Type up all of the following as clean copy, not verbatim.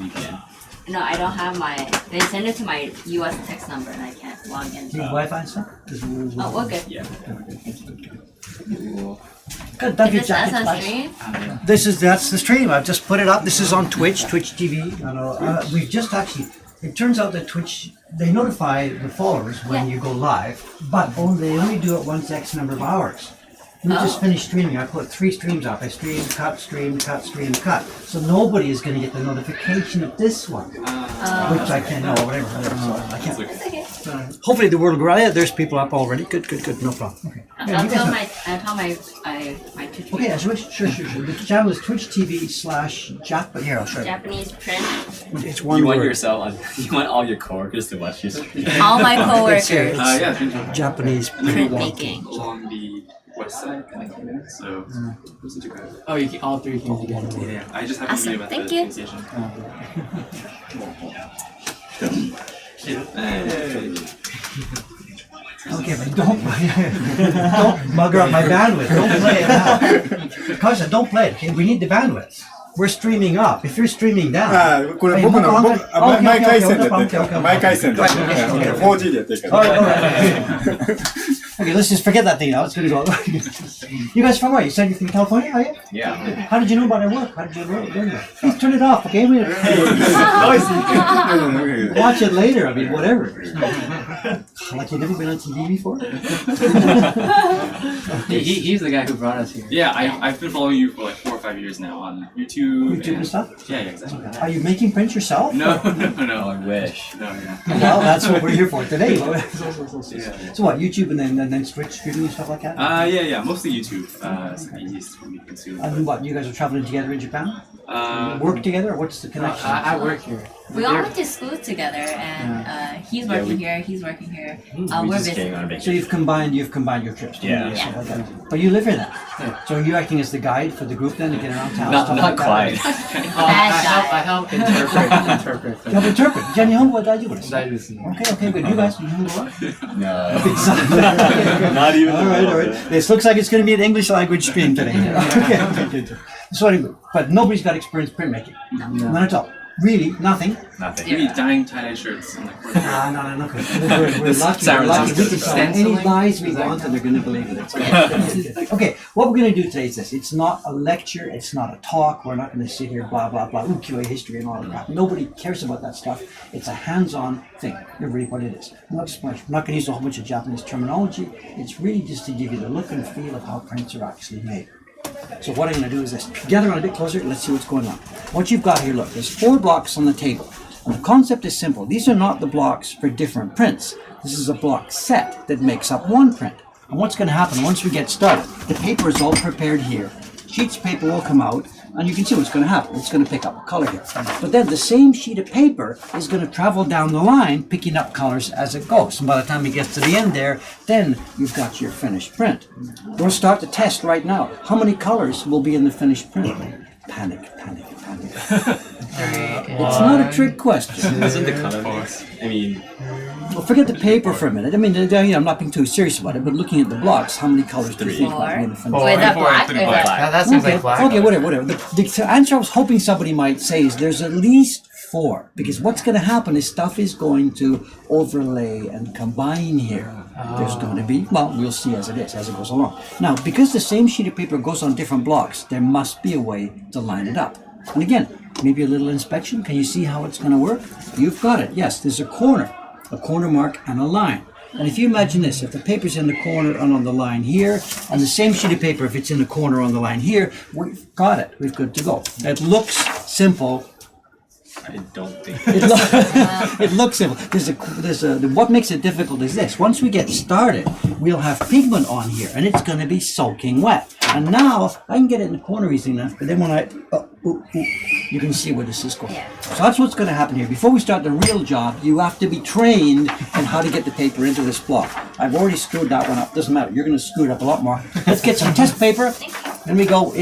VPN. No, I don't have my. They send it to my U.S. text number, and I can't log in. Do you have Wi-Fi and stuff? Oh, we're good. Yeah. Good, thank you, Is this us Jack. on Bye. stream? That's the stream. I've just put it up. This is on Twitch TV. We've just actually. It turns out that Twitch they notify the followers when you go live, but they only do it once X number of hours. We just finished streaming. I put 3 streams up. I stream, cut, stream, cut, stream, cut. So nobody is going to get the notification of this one, which I can't know. Whatever. So I can't. It's okay. Hopefully the word will grow. Yeah, there's people up already. Good. No problem. Okay. I'll tell my Twitch. Okay, sure. The channel is Twitch TV/Jap. Here, I'll show you. Japanese print. It's one You want word. you want all your coworkers to watch your stream. All my coworkers. Yeah, Japanese print making. along the west side. So, Oh, you can, all 3 came together. yeah, I just have to Awesome. meet him at Thank the you. station. Okay, but don't mugger up my bandwidth. Don't play it now. Kasha, don't play it. Okay, we need the bandwidth. We're streaming up. If you're streaming down. これ僕の前回線でやってるから前回線で 4G でやってるから Okay, let's just forget that thing now. It's gonna go. You guys from where? You said you're from California, are you? Yeah. How did you know about our work? How did you know? Please turn it off, okay? Watch it later. I mean, whatever. Like you've never been on TV before? He's the guy who brought us here. Yeah, I've been following you for like 4 or 5 years now on YouTube. YouTube and stuff? Yeah, exactly. Are you making prints yourself? No. I wish. No, yeah. Well, that's what we're here for today. Yeah. So what, YouTube and then Twitch streaming and stuff like that? Yeah, mostly YouTube. It's the easiest for me to consume. And what, you guys are traveling together in Japan? Work together? What's the connection? I work here. We all went to school together, and he's working here, he's working here. We're just came on visiting. So you've combined your trips. Yeah. Stuff like that. But you live here then? So are you acting as the guide for the group then to get around town? Not stuff not like that? quite. I help interpret. You help interpret. じゃあ日本語は大丈夫です。大丈夫ですね。 Okay, good. You guys, 日本語は No. Not even. All right. This looks like it's going to be an English language stream today. Okay. So anyway, but nobody's got experience printmaking. None at all. Really, nothing. Nothing. Maybe dyeing tie-dye shirts in the corner. No. We're lucky. San We're lucky. We Francisco can tell any stenciling? lies we want and they're going to believe it. Okay, what we're going to do today is this. It's not a lecture. It's not a talk. We're not going to sit here, blah, blah, blah, ukiyo history and all of that. Nobody cares about that stuff. It's a hands-on thing. That's really what it is. No explanation. I'm not going to use a whole bunch of Japanese terminology. It's really just to give you the look and feel of how prints are actually made. So what I'm going to do is this. Gather on a bit closer. Let's see what's going on. What you've got here, look, there's 4 blocks on the table. And the concept is simple. These are not the blocks for different prints. This is a block set that makes up one print. And what's going to happen once we get started, the paper is all prepared here. Sheets of paper will come out, and you can see what's going to happen. It's going to pick up a color here. But then the same sheet of paper is going to travel down the line, picking up colors as it goes. And by the time it gets to the end there, then you've got your finished print. We'll start the test right now. How many colors will be in the finished print? Panic. It's not a trick question. Isn't the color mix? I mean, Well, forget the paper for a minute. I mean, I'm not being too serious about it, but looking at the blocks, how many colors do you think might be in the finished Wait, print? that black? Or that? That seems like black. Okay, whatever. The answer I was hoping somebody might say is there's at least 4, because what's going to happen is stuff is going to overlay and combine here. There's going to be, well, we'll see as it goes along. Now, because the same sheet of paper goes on different blocks, there must be a way to line it up. And again, maybe a little inspection. Can you see how it's going to work? You've got it. Yes, there's a corner mark and a line. And if you imagine this, if the paper's in the corner and on the line here, and the same sheet of paper, if it's in the corner on the line here, we've got it. We're good to go. It looks simple. I don't think. It looks simple. What makes it difficult is this. Once we get started, we'll have pigment on here, and it's going to be soaking wet. And now, I can get it in the corner easy enough, but then when you can see where this is going. So that's what's going to happen here. Before we start the real job, you have to be trained in how to get the paper into this block. I've already screwed that one up. Doesn't matter. You're going to screw it up a lot more. Let's get some test paper. In we go.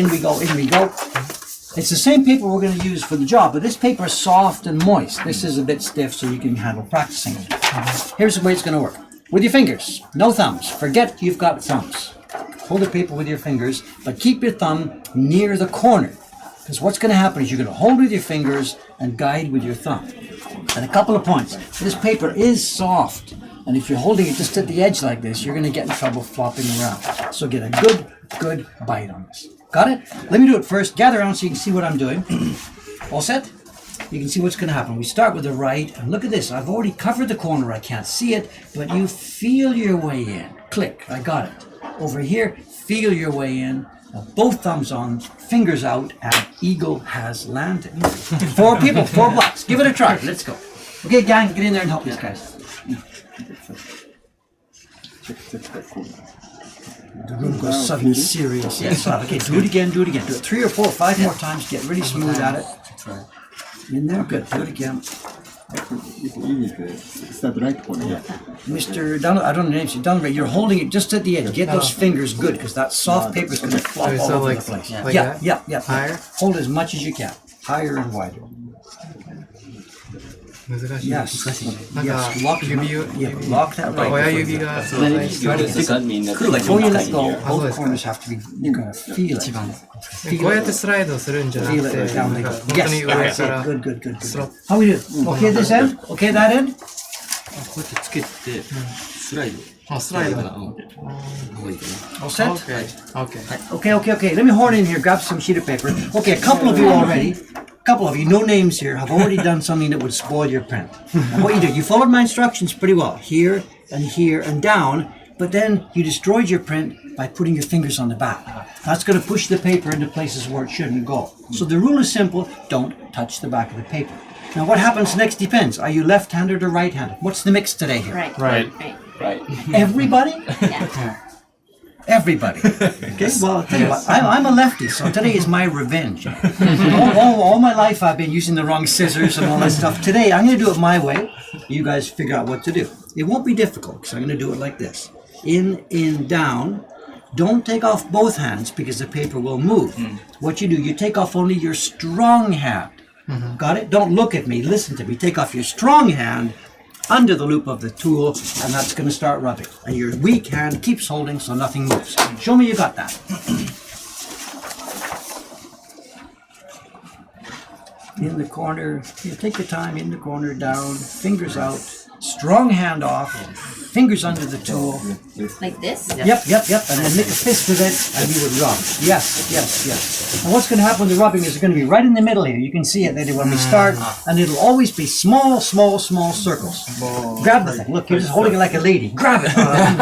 It's the same paper we're going to use for the job, but this paper is soft and moist. This is a bit stiff, so you can handle practicing it. Here's the way it's going to work. With your fingers, no thumbs. Forget you've got thumbs. Hold the paper with your fingers, but keep your thumb near the corner. Because what's going to happen is you're going to hold with your fingers and guide with your thumb. And a couple of points. This paper is soft. And if you're holding it just at the edge like this, you're going to get in trouble flopping around. So get a good bite on this. Got it? Let me do it first. Gather around so you can see what I'm doing. All set? You can see what's going to happen. We start with the right. And look at this. I've already covered the corner. I can't see it. But you feel your way in. Click. I got it. Over here, feel your way in. Now, both thumbs on, fingers out, and eagle has landed. 4 people, 4 blocks. Give it a try. Let's go. Okay, gang, get in there and help these guys. The room goes suddenly serious. Yes. Okay, do it again, do it again. Do it 3 or 4 or 5 more times. Get really smooth at it. In there, good. Do it again. Mr. Donald, I don't know the name. Donald, you're holding it just at the edge. Get those fingers good, because that soft paper is going to flop all over the place. Like Yeah. Higher? Hold as much as you can. Higher and wider. 難しい。 Yes. なんか Yes. Lock, Yeah, lock that right. 親指が Then if you do this, does that mean that Before you let go, Oh, both that's corners have to be, you're going to feel it. こうやってスライドするんじゃなく Feel て、 it な down ん the か go. 本当に Yes, 上 that's か it. ら Good. Okay, this end? Okay, that end? こうやってつけてスライド。あ、スライドだ。 All set? Okay. Let me horn in here, grab some sheet of paper. Okay, a couple of you already, no names here, have already done something that would spoil your print. And what you do, you followed my instructions pretty well, here and down, but then you destroyed your print by putting your fingers on the back. That's going to push the paper into places where it shouldn't go. So the rule is simple, don't touch the back of the paper. Now what happens next depends. Are you left-handed or right-handed? What's the mix today here? Right. Everybody? Yeah. Everybody. Okay, well, I'll tell you what, I'm a lefty, so today is my revenge. all my life I've been using the wrong scissors and all that stuff. Today, I'm going to do it my way. You guys figure out what to do. It won't be difficult, because I'm going to do it like this. In, down. Don't take off both hands, because the paper will move. What you do, you take off only your strong hand. Got it? Don't look at me, listen to me. Take off your strong hand under the loop of the tool, and that's going to start rubbing. And your weak hand keeps holding so nothing moves. Show me you got that. In the corner, you take your time, in the corner, down, fingers out, strong hand off, fingers under the tool. Like this? Yep, and then make a fist with it, and you would rub. Yes. And what's going to happen with the rubbing is it's going to be right in the middle here. You can see it later when we start, and it'll always be small circles. Grab the thing. Look, you're just holding it like a lady. Grab it.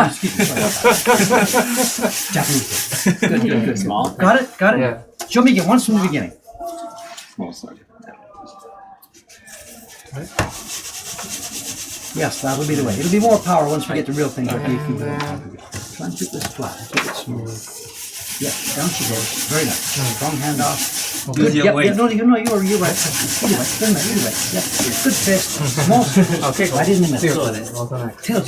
Excuse me. Japanese. Good. Small. Got it? Yeah. Show me again, once from the beginning. Small side. Yes, that'll be the way. It'll be more power once we get the real thing. Try and keep this flat. Keep it smooth. Yeah, down she goes. Very nice. Strong hand off. Good. Yep. No, you're right. You're right. Yep. Good fist. Small circles. Okay. Right in the middle. 強くね、わからない。 Tilt.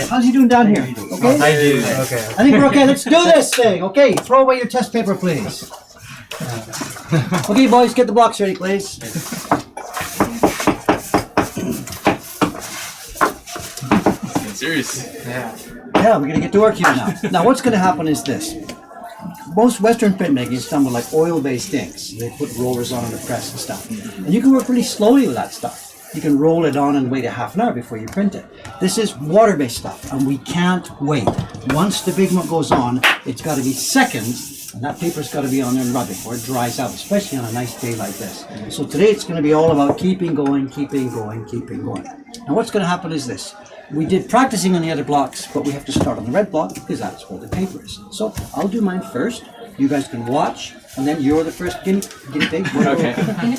How's he doing down here? Okay? Okay. I think we're okay. Let's do this thing. Okay, throw away your test paper, please. Okay, boys, get the blocks ready, please. Serious. Yeah, we're gonna get to work here now. Now, what's gonna happen is this. Most Western printmaking is done with like oil-based inks. They put rollers on the press and stuff. And you can work really slowly with that stuff. You can roll it on and wait a half an hour before you print it. This is water-based stuff, and we can't wait. Once the pigment goes on, it's got to be seconds, and that paper's got to be on there and rubbing, or it dries out, especially on a nice day like this. So today it's going to be all about keeping going. Now what's going to happen is this. We did practicing on the other blocks, but we have to start on the red block because that's where the paper is. So I'll do mine first. You guys can watch, and then you're the first guinea pig. Okay.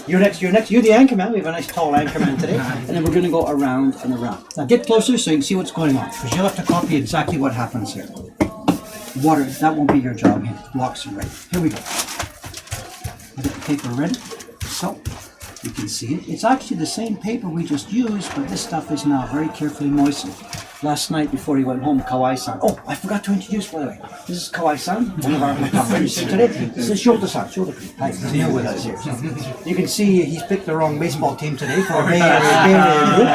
You're next. You're the anchor man. We have a nice tall anchor man today, and then we're going to go around and around. Now get closer so you can see what's going on, because you'll have to copy exactly what happens here. Water, that won't be your job. Blocks are ready. Here we go. Get the paper ready. So you can see it. It's actually the same paper we just used, but this stuff is now very carefully moistened. Last night before he went home, Kawai-san. Oh, I forgot to introduce, by the way. This is Kawai-san, one of our photographers today. This is Shota-san. Hi, he's here with us here. You can see he's picked the wrong baseball team today for a Bay Area group,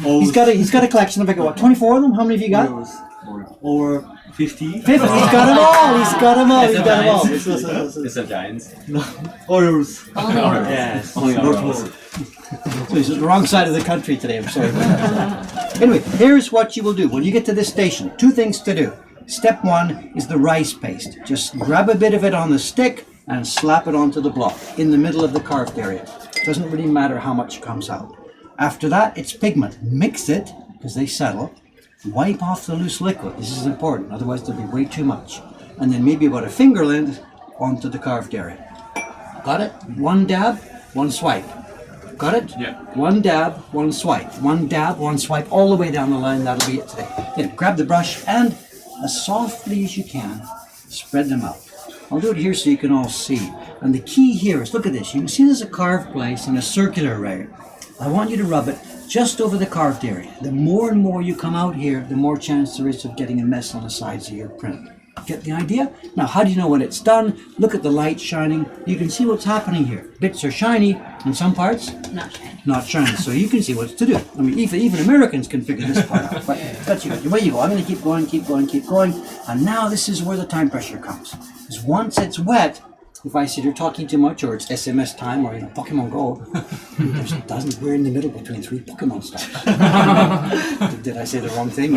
but he's got a collection of, like, what, 24 of them? How many have you got? Or 50? 50. He's got them all. He's got them all. He's got them all. It's a Giants. Orioles. Only Yes. Only Orioles. So he's on the wrong side of the country today. I'm sorry about that. Anyway, here's what you will do. When you get to this station, 2 things to do. Step 1 is the rice paste. Just grab a bit of it on the stick and slap it onto the block in the middle of the carved area. Doesn't really matter how much comes out. After that, it's pigment. Mix it, because they settle. Wipe off the loose liquid. This is important, otherwise there'll be way too much. And then maybe about a finger length onto the carved area. Got it? 1 dab, 1 swipe. Got it? Yeah. 1 dab, 1 swipe. 1 dab, 1 swipe, all the way down the line. That'll be it today. Then grab the brush and, as softly as you can, spread them out. I'll do it here so you can all see. And the key here is, look at this. You can see there's a carved place and a circular area. I want you to rub it just over the carved area. The more and more you come out here, the more chance there is of getting a mess on the sides of your print. Get the idea? Now, how do you know when it's done? Look at the light shining. You can see what's happening here. Bits are shiny, and some parts not shiny. not shiny. So you can see what to do. I mean, even Americans can figure this part out. But that's you. Away you go. I'm going to keep going, keep going, keep going. And now this is where the time pressure comes. Because once it's wet, if I see you're talking too much, or it's SMS time, or Pokemon Go, there's dozens. We're in the middle between 3 Pokemon stars. Did I say the wrong thing?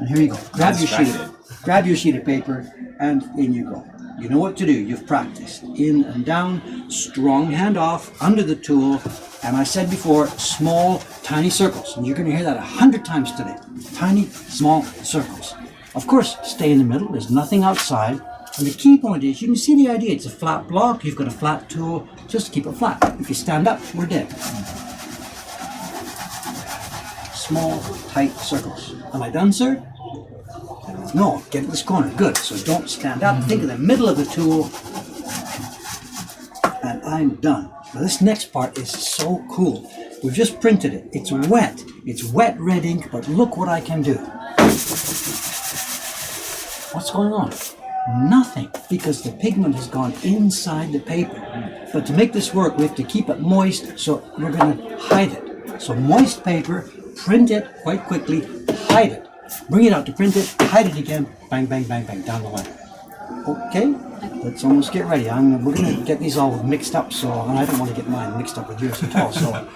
And here you go. Grab your sheet of paper, and in you go. You know what to do. You've practiced. In and down, strong hand off, under the tool, and I said before, small, tiny circles. And you're going to hear that 100 times today. Tiny, small circles. Of course, stay in the middle. There's nothing outside. And the key point is, you can see the idea. It's a flat block. You've got a flat tool. Just keep it flat. If you stand up, we're dead. Small, tight circles. Am I done, sir? No, get in this corner. Good. So don't stand up. Think of the middle of the tool. And I'm done. Now this next part is so cool. We've just printed it. It's wet. It's wet red ink, but look what I can do. What's going on? Nothing, because the pigment has gone inside the paper. But to make this work, we have to keep it moist, so we're going to hide it. So moist paper, print it quite quickly, hide it. Bring it out to print it, hide it again, bang, bang, bang, bang, down the line. Okay, let's almost get ready. We're going to get these all mixed up, and I don't want to get mine mixed up with yours at all, so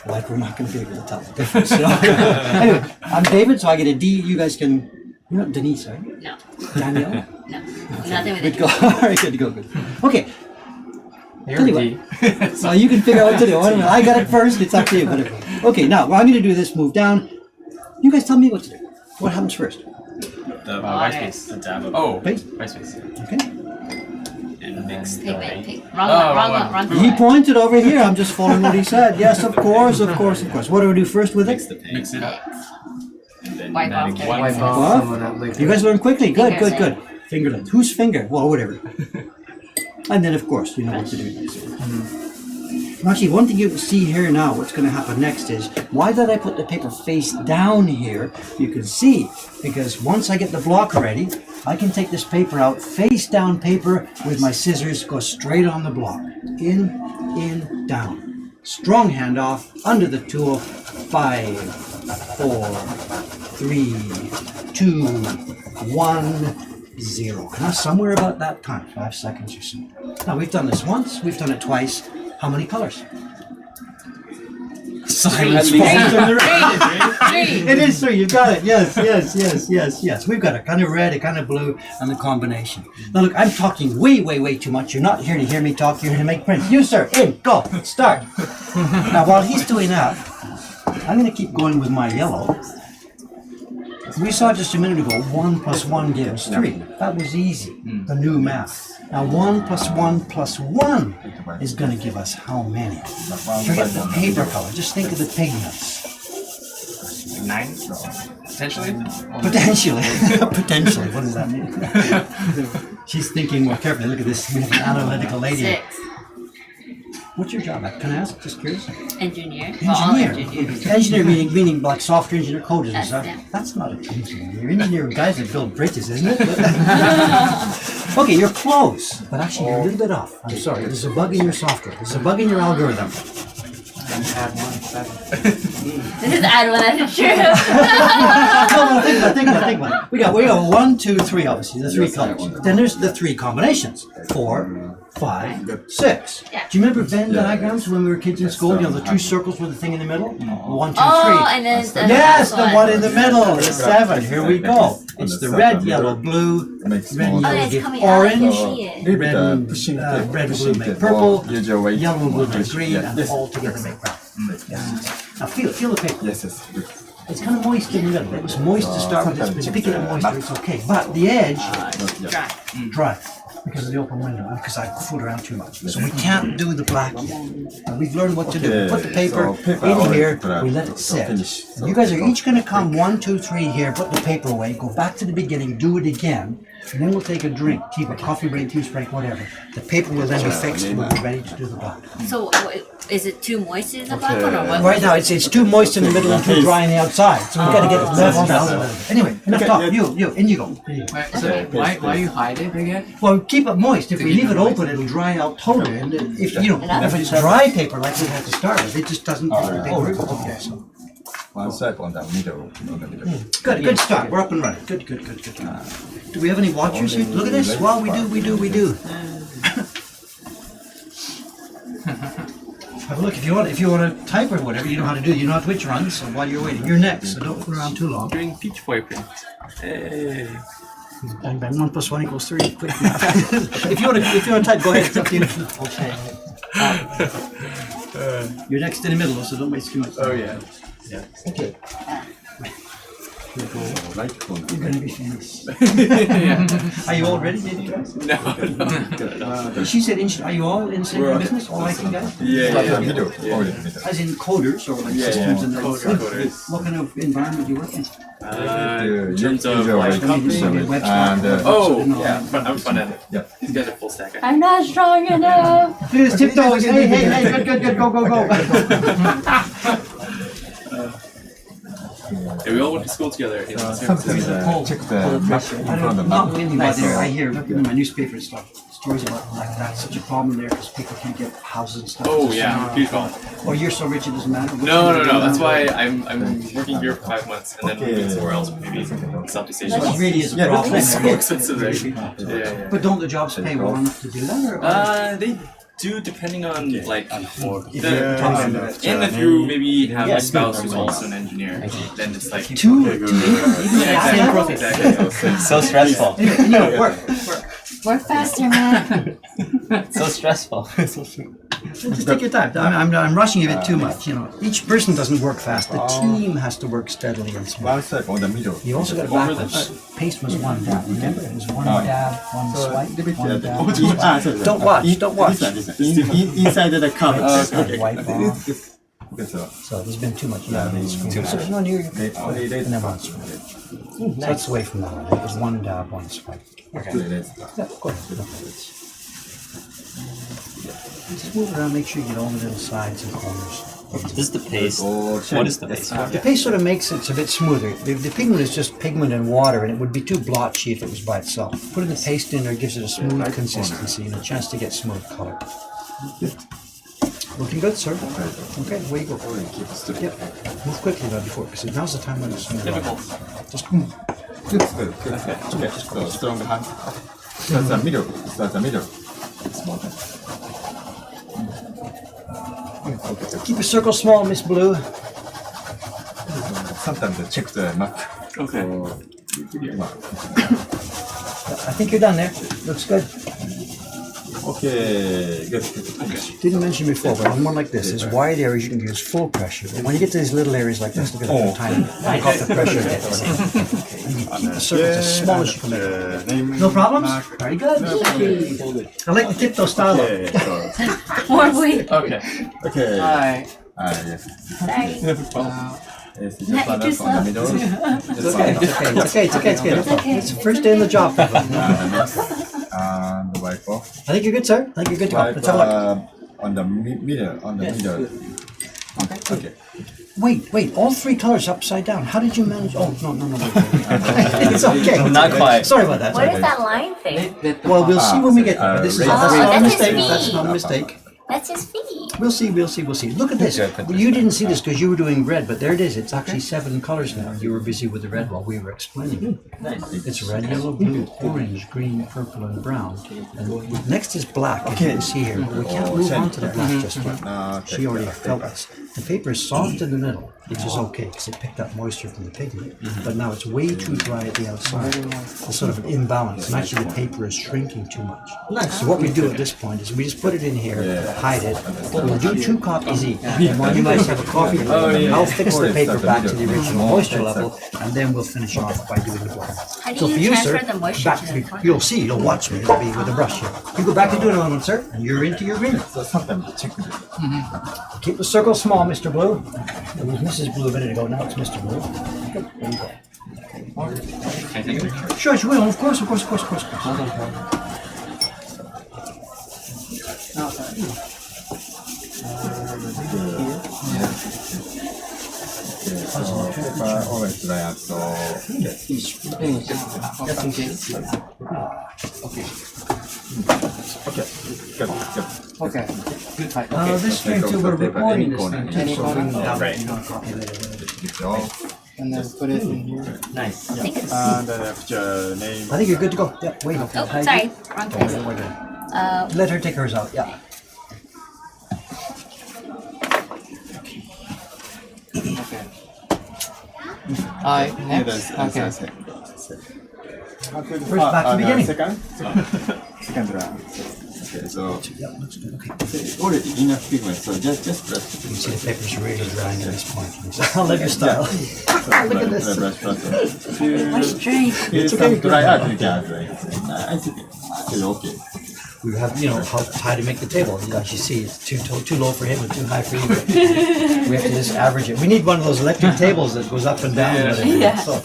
like we're not going to be able to tell the difference. So. Anyway, I'm David, so I get a D. You guys can, you're not Denise, right? No. Danielle? No. Nothing with Good it. go. All right, good to go. Good. Okay. You're a D. So you can figure out what to do. I got it first. It's up to you. Whatever. Okay. Now, what I'm going to do this. Move down. You guys tell me what to do. What happens first? The Water. rice paste. The dab of Paste. rice paste. Okay. And mix the Pigment. paint. Wrong one. He pointed over here. I'm just following what he said. Yes, of course, of course, of course. What do we do first with Mix it? the paint. Mix it up. And then Wipe add off again. Wipe What? off some of that liquid. You guys learn quickly. Good, Fingers good, good. Finger length. Whose finger? Well, whatever. And then, of course, you know what to do next. Actually, one thing you can see here now, what's going to happen next is, why did I put the paper face down here? You can see, because once I get the block ready, I can take this paper out, face down paper with my scissors, go straight on the block. In, down. Strong hand off, under the tool. 5, 4, 3, 2, 1, 0. Now, somewhere about that time, 5 seconds or so. Now, we've done this once, we've done it twice. How many colors? Silence falls on the red. It is 3. You've got it. Yes. We've got a kind of red, a kind of blue, and the combination. Now look, I'm talking way too much. You're not here to hear me talk. You're here to make prints. You, sir, in, go, start. Now while he's doing that, I'm going to keep going with my yellow. We saw just a minute ago, 1 plus 1 gives 3. That was easy. The new math. Now 1 plus 1 plus 1 is going to give us how many? Forget the paper color. Just think of the pigments. 9? Potentially? Potentially. Potentially. What does that mean? She's thinking more carefully. Look at this analytical lady. 6. What's your job at? Can I ask? Just curious. Engineer. Well, all Engineer. engineers. Engineer meaning like software engineer coders and That's stuff. them. That's not an engineer. Engineer guys that build bridges, isn't it? Okay, you're close, but actually you're a little bit off. I'm sorry. There's a bug in your software. There's a bug in your algorithm. Add 1, 7. This is add one, that's true. No, think about it. We got 1, 2, 3, obviously, the three colors. Then there's the three combinations. 4, 5, 6. Yeah. Do you remember Venn diagrams when we were kids in school? You know, the two circles with the thing in the middle? 1, 2, 3. Oh, and then the Yes, the last one in the middle, the 7. Here we go. It's the red, yellow, blue, red, Makes yellow, Oh, it's give coming out. I can orange, see it. Little red, bit pushing the red, pushing blue make the purple, use your weight. yellow, blue make Push. green, and Yes. all together make brown. Yes. Now feel the paper. Yes. Yes. Good. It's kind of moist in the middle. It was moist to start with. It's been picking up moisture. It's okay, but the edge Dry. dry because of the open window and because I fooled around too much. So we can't do the black yet. And we've learned what to do. We put the paper in here. We let it sit. And you guys are each going to come 1, 2, 3 here. Put the paper away. Go back to the beginning. Do it again. And then we'll take a drink, tea break, coffee break, tea break, whatever. The paper will then be fixed and we'll be ready to do the black. So is it too moist in the black one or what? Right now, it's too moist in the middle and too dry on the outside. So we've got to get it leveled out. Anyway, enough talk. You, in you go. Wait, so why you hide it again? Well, keep it moist. If we leave it open, it'll dry out totally. And if if it's dry paper like we had to start with, it just doesn't. Okay, so. One side on the middle. Good start. We're up and running. Good. Do we have any watchers here? Look at this. Well, we do. Have a look. If you want to type or whatever, you know how to do. You know which runs. So while you're waiting, you're next. So don't put around too long. Doing Peach Boy print. Hey. Bang bang. 1 + 1 = 3. Quick math. If you want to type, go ahead. It's up to you. Okay. You're next in the middle, so don't waste too much time. Oh yeah. Okay. You're gonna be famous. Are you all ready, baby guys? No. She said, are you all in the same business? All IT guys? Yeah. Middle. As in coders or like systems and Coders. what kind of environment do you work in? In terms of like company. And But I'm front end. Yeah. These guys are full stack. I'm not strong enough. Look at this tiptoes. Hey, good, go. Yeah, we all went to school together in San sometimes Francisco. check the map in front of Not the really, but I hear in my newspaper and stuff stories about like that's such a problem there because people can't get houses and stuff. Oh yeah, huge problem. Or you're so rich it doesn't matter. No. That's why I'm working here for 5 months and then moving somewhere else, maybe Southeast Asia. It really is a Yeah, problem. It's so expensive there. Yeah. But don't the jobs pay well enough to do that? Or? They do depending on like Yeah. and if you maybe have a spouse who's also an engineer, then it's like Two. Yeah, exactly. So stressful. Work. Work faster, man. So stressful. Just take your time. I'm rushing a bit too much. Each person doesn't work fast. The team has to work steadily and smooth. one side on the middle. You also got to backwards. Paste was one dab. Remember, it was one dab, one swipe, one dab. Don't watch. Inside the cover. Wipe off. Okay, so So there's been too much. Yeah, so there's no near. only And then one swipe. So that's away from that one. It was one dab, one swipe. Yeah, go ahead. Just move around, make sure you get all the little sides and corners. This is the paste. What is the paste? The paste sort of makes it a bit smoother. The pigment is just pigment and water, and it would be too blotchy if it was by itself. Putting the paste in there gives it a smooth consistency and a chance to get smooth color. Looking good, sir. Okay, away you go. Yep. Move quickly though before, because now's the time when it's smooth. Just good. Okay, so strong hand. Start the middle. Small hand. keep your circle small, Miss Blue. Sometimes I check the map. Okay. I think you're done there. Looks good. Okay, good. Didn't mention before, but on one like this, there's wide areas you can use full pressure. And when you get to these little areas like this, look at the tiny, back off the pressure gets in. And you keep the circles as small as you can make. No problems? Very good. I like the tiptoe style. More weight. Okay. Okay. Hi. Yes. Sorry. Yes, just Not one too up on the middle. It's okay. It's the first day in the job. I And the wipe off. think you're good, sir. I think you're good to go. Wipe Let's have a look. on the middle. Okay. Wait, all three colors upside down. How did you manage? Oh, no. Wait. It's okay. Not quite. Sorry about that. What is that line thing? Well, we'll see when we get there. This is Oh, that's not a that's mistake. me. That's not a mistake. That's his feet. We'll see. Look at this. You didn't see this because you were doing red, but there it is. It's actually 7 colors now. You were busy with the red while we were explaining it. Nice. It's red, yellow, blue, orange, green, purple, and brown. And next is black, as you can see here. But we can't move on to the black just yet. She already felt this. The paper is soft in the middle, which is okay because it picked up moisture from the pigment. But now it's way too dry at the outside. It's sort of an imbalance. And actually the paper is shrinking too much. So what we do at this point is we just put it in here, hide it. We'll do 2 copies each. And while you guys have a coffee break, I'll fix the paper back to the original moisture level, and then we'll finish off by doing the black. How do So you for you, sir, transfer the moisture back to to the the, corner? you'll see, you'll watch me, it'll be with a brush here. You go back to doing another one, sir, and you're into your green. So sometimes check it. Keep the circle small, Mr. Blue. It was Mrs. Blue a minute ago, now it's Mr. Blue. Good, there you go. Can I take a picture? Sure, you will, of course. Always try out. So Just in case. okay, good. Okay. Good. Right. This thing too, we're recording this thing too, Any so corner? we can have Right. it on copy later. So And then put it in here. Nice. I think it's. and then after name. I think you're good to go. Yeah, wait. Oh, sorry. Wrong place. We're good. Uh, Let her take hers out, yeah. Okay. Alright, next. Okay. First, back to the beginning. Second round. Okay, so Yeah, looks good, okay. already enough pigment. So just brush. You can see the paper's really drying at this point. I love your style. Look at this. what's drink? It's okay. Dry out. You can dry. I think it's okay. We have, how high to make the table. As you see, it's too low for him and too high for you. We have to just average it. We need one of those electric tables that goes up and down. Yeah. So,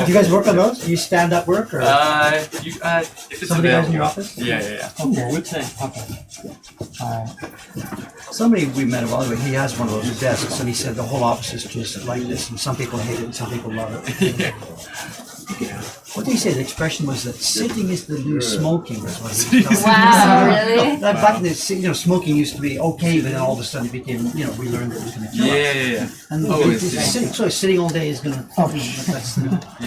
do you guys work on those? Do you stand up work or If it's some of the guys in available. your office? Yeah. Okay. Okay. Alright. Somebody we met a while ago, he has one of those desks, and he said the whole office is just like this, and some people hate it, and some people love it. What did he say? The expression was that sitting is the new smoking. Was what he was telling us. Wow, really? That back in the, smoking used to be okay, but then all of a sudden it became, we learned that it was going to kill us. Yeah. And it's- sitting all day is going to.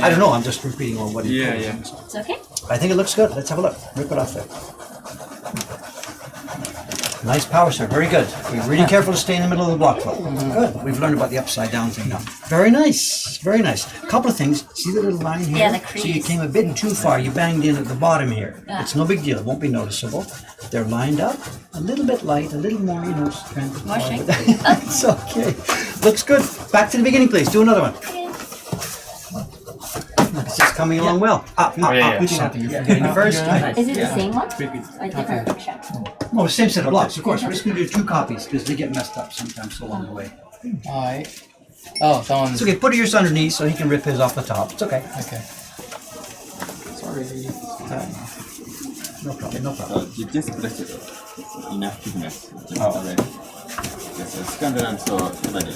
I don't know. I'm just repeating on what he told us. Yeah. It's okay. I think it looks good. Let's have a look. Rip it off there. Nice power, sir. Very good. Be really careful to stay in the middle of the block. Good. We've learned about the upside down thing now. Very nice. Very nice. A couple of things. See the little line here? Yeah, the So you crease. came a bit too far. You banged in at the bottom here. Yeah. It's no big deal. It won't be noticeable. They're lined up. A little bit light. A little more, strength. More strength. It's okay. Looks good. Back to the beginning, please. Do another one. This is coming along well. Yeah. Something you're forgetting first. Is it the same one? Or a different picture? No, same set of blocks, of course. We're just going to do 2 copies because they get messed up sometimes along the way. Alright. Oh, that one's. It's okay. Put yours underneath so he can rip his off the top. It's okay. Okay. Sorry. No problem. So you just brush it. Enough pigment. Already. Yes, second round. So everybody.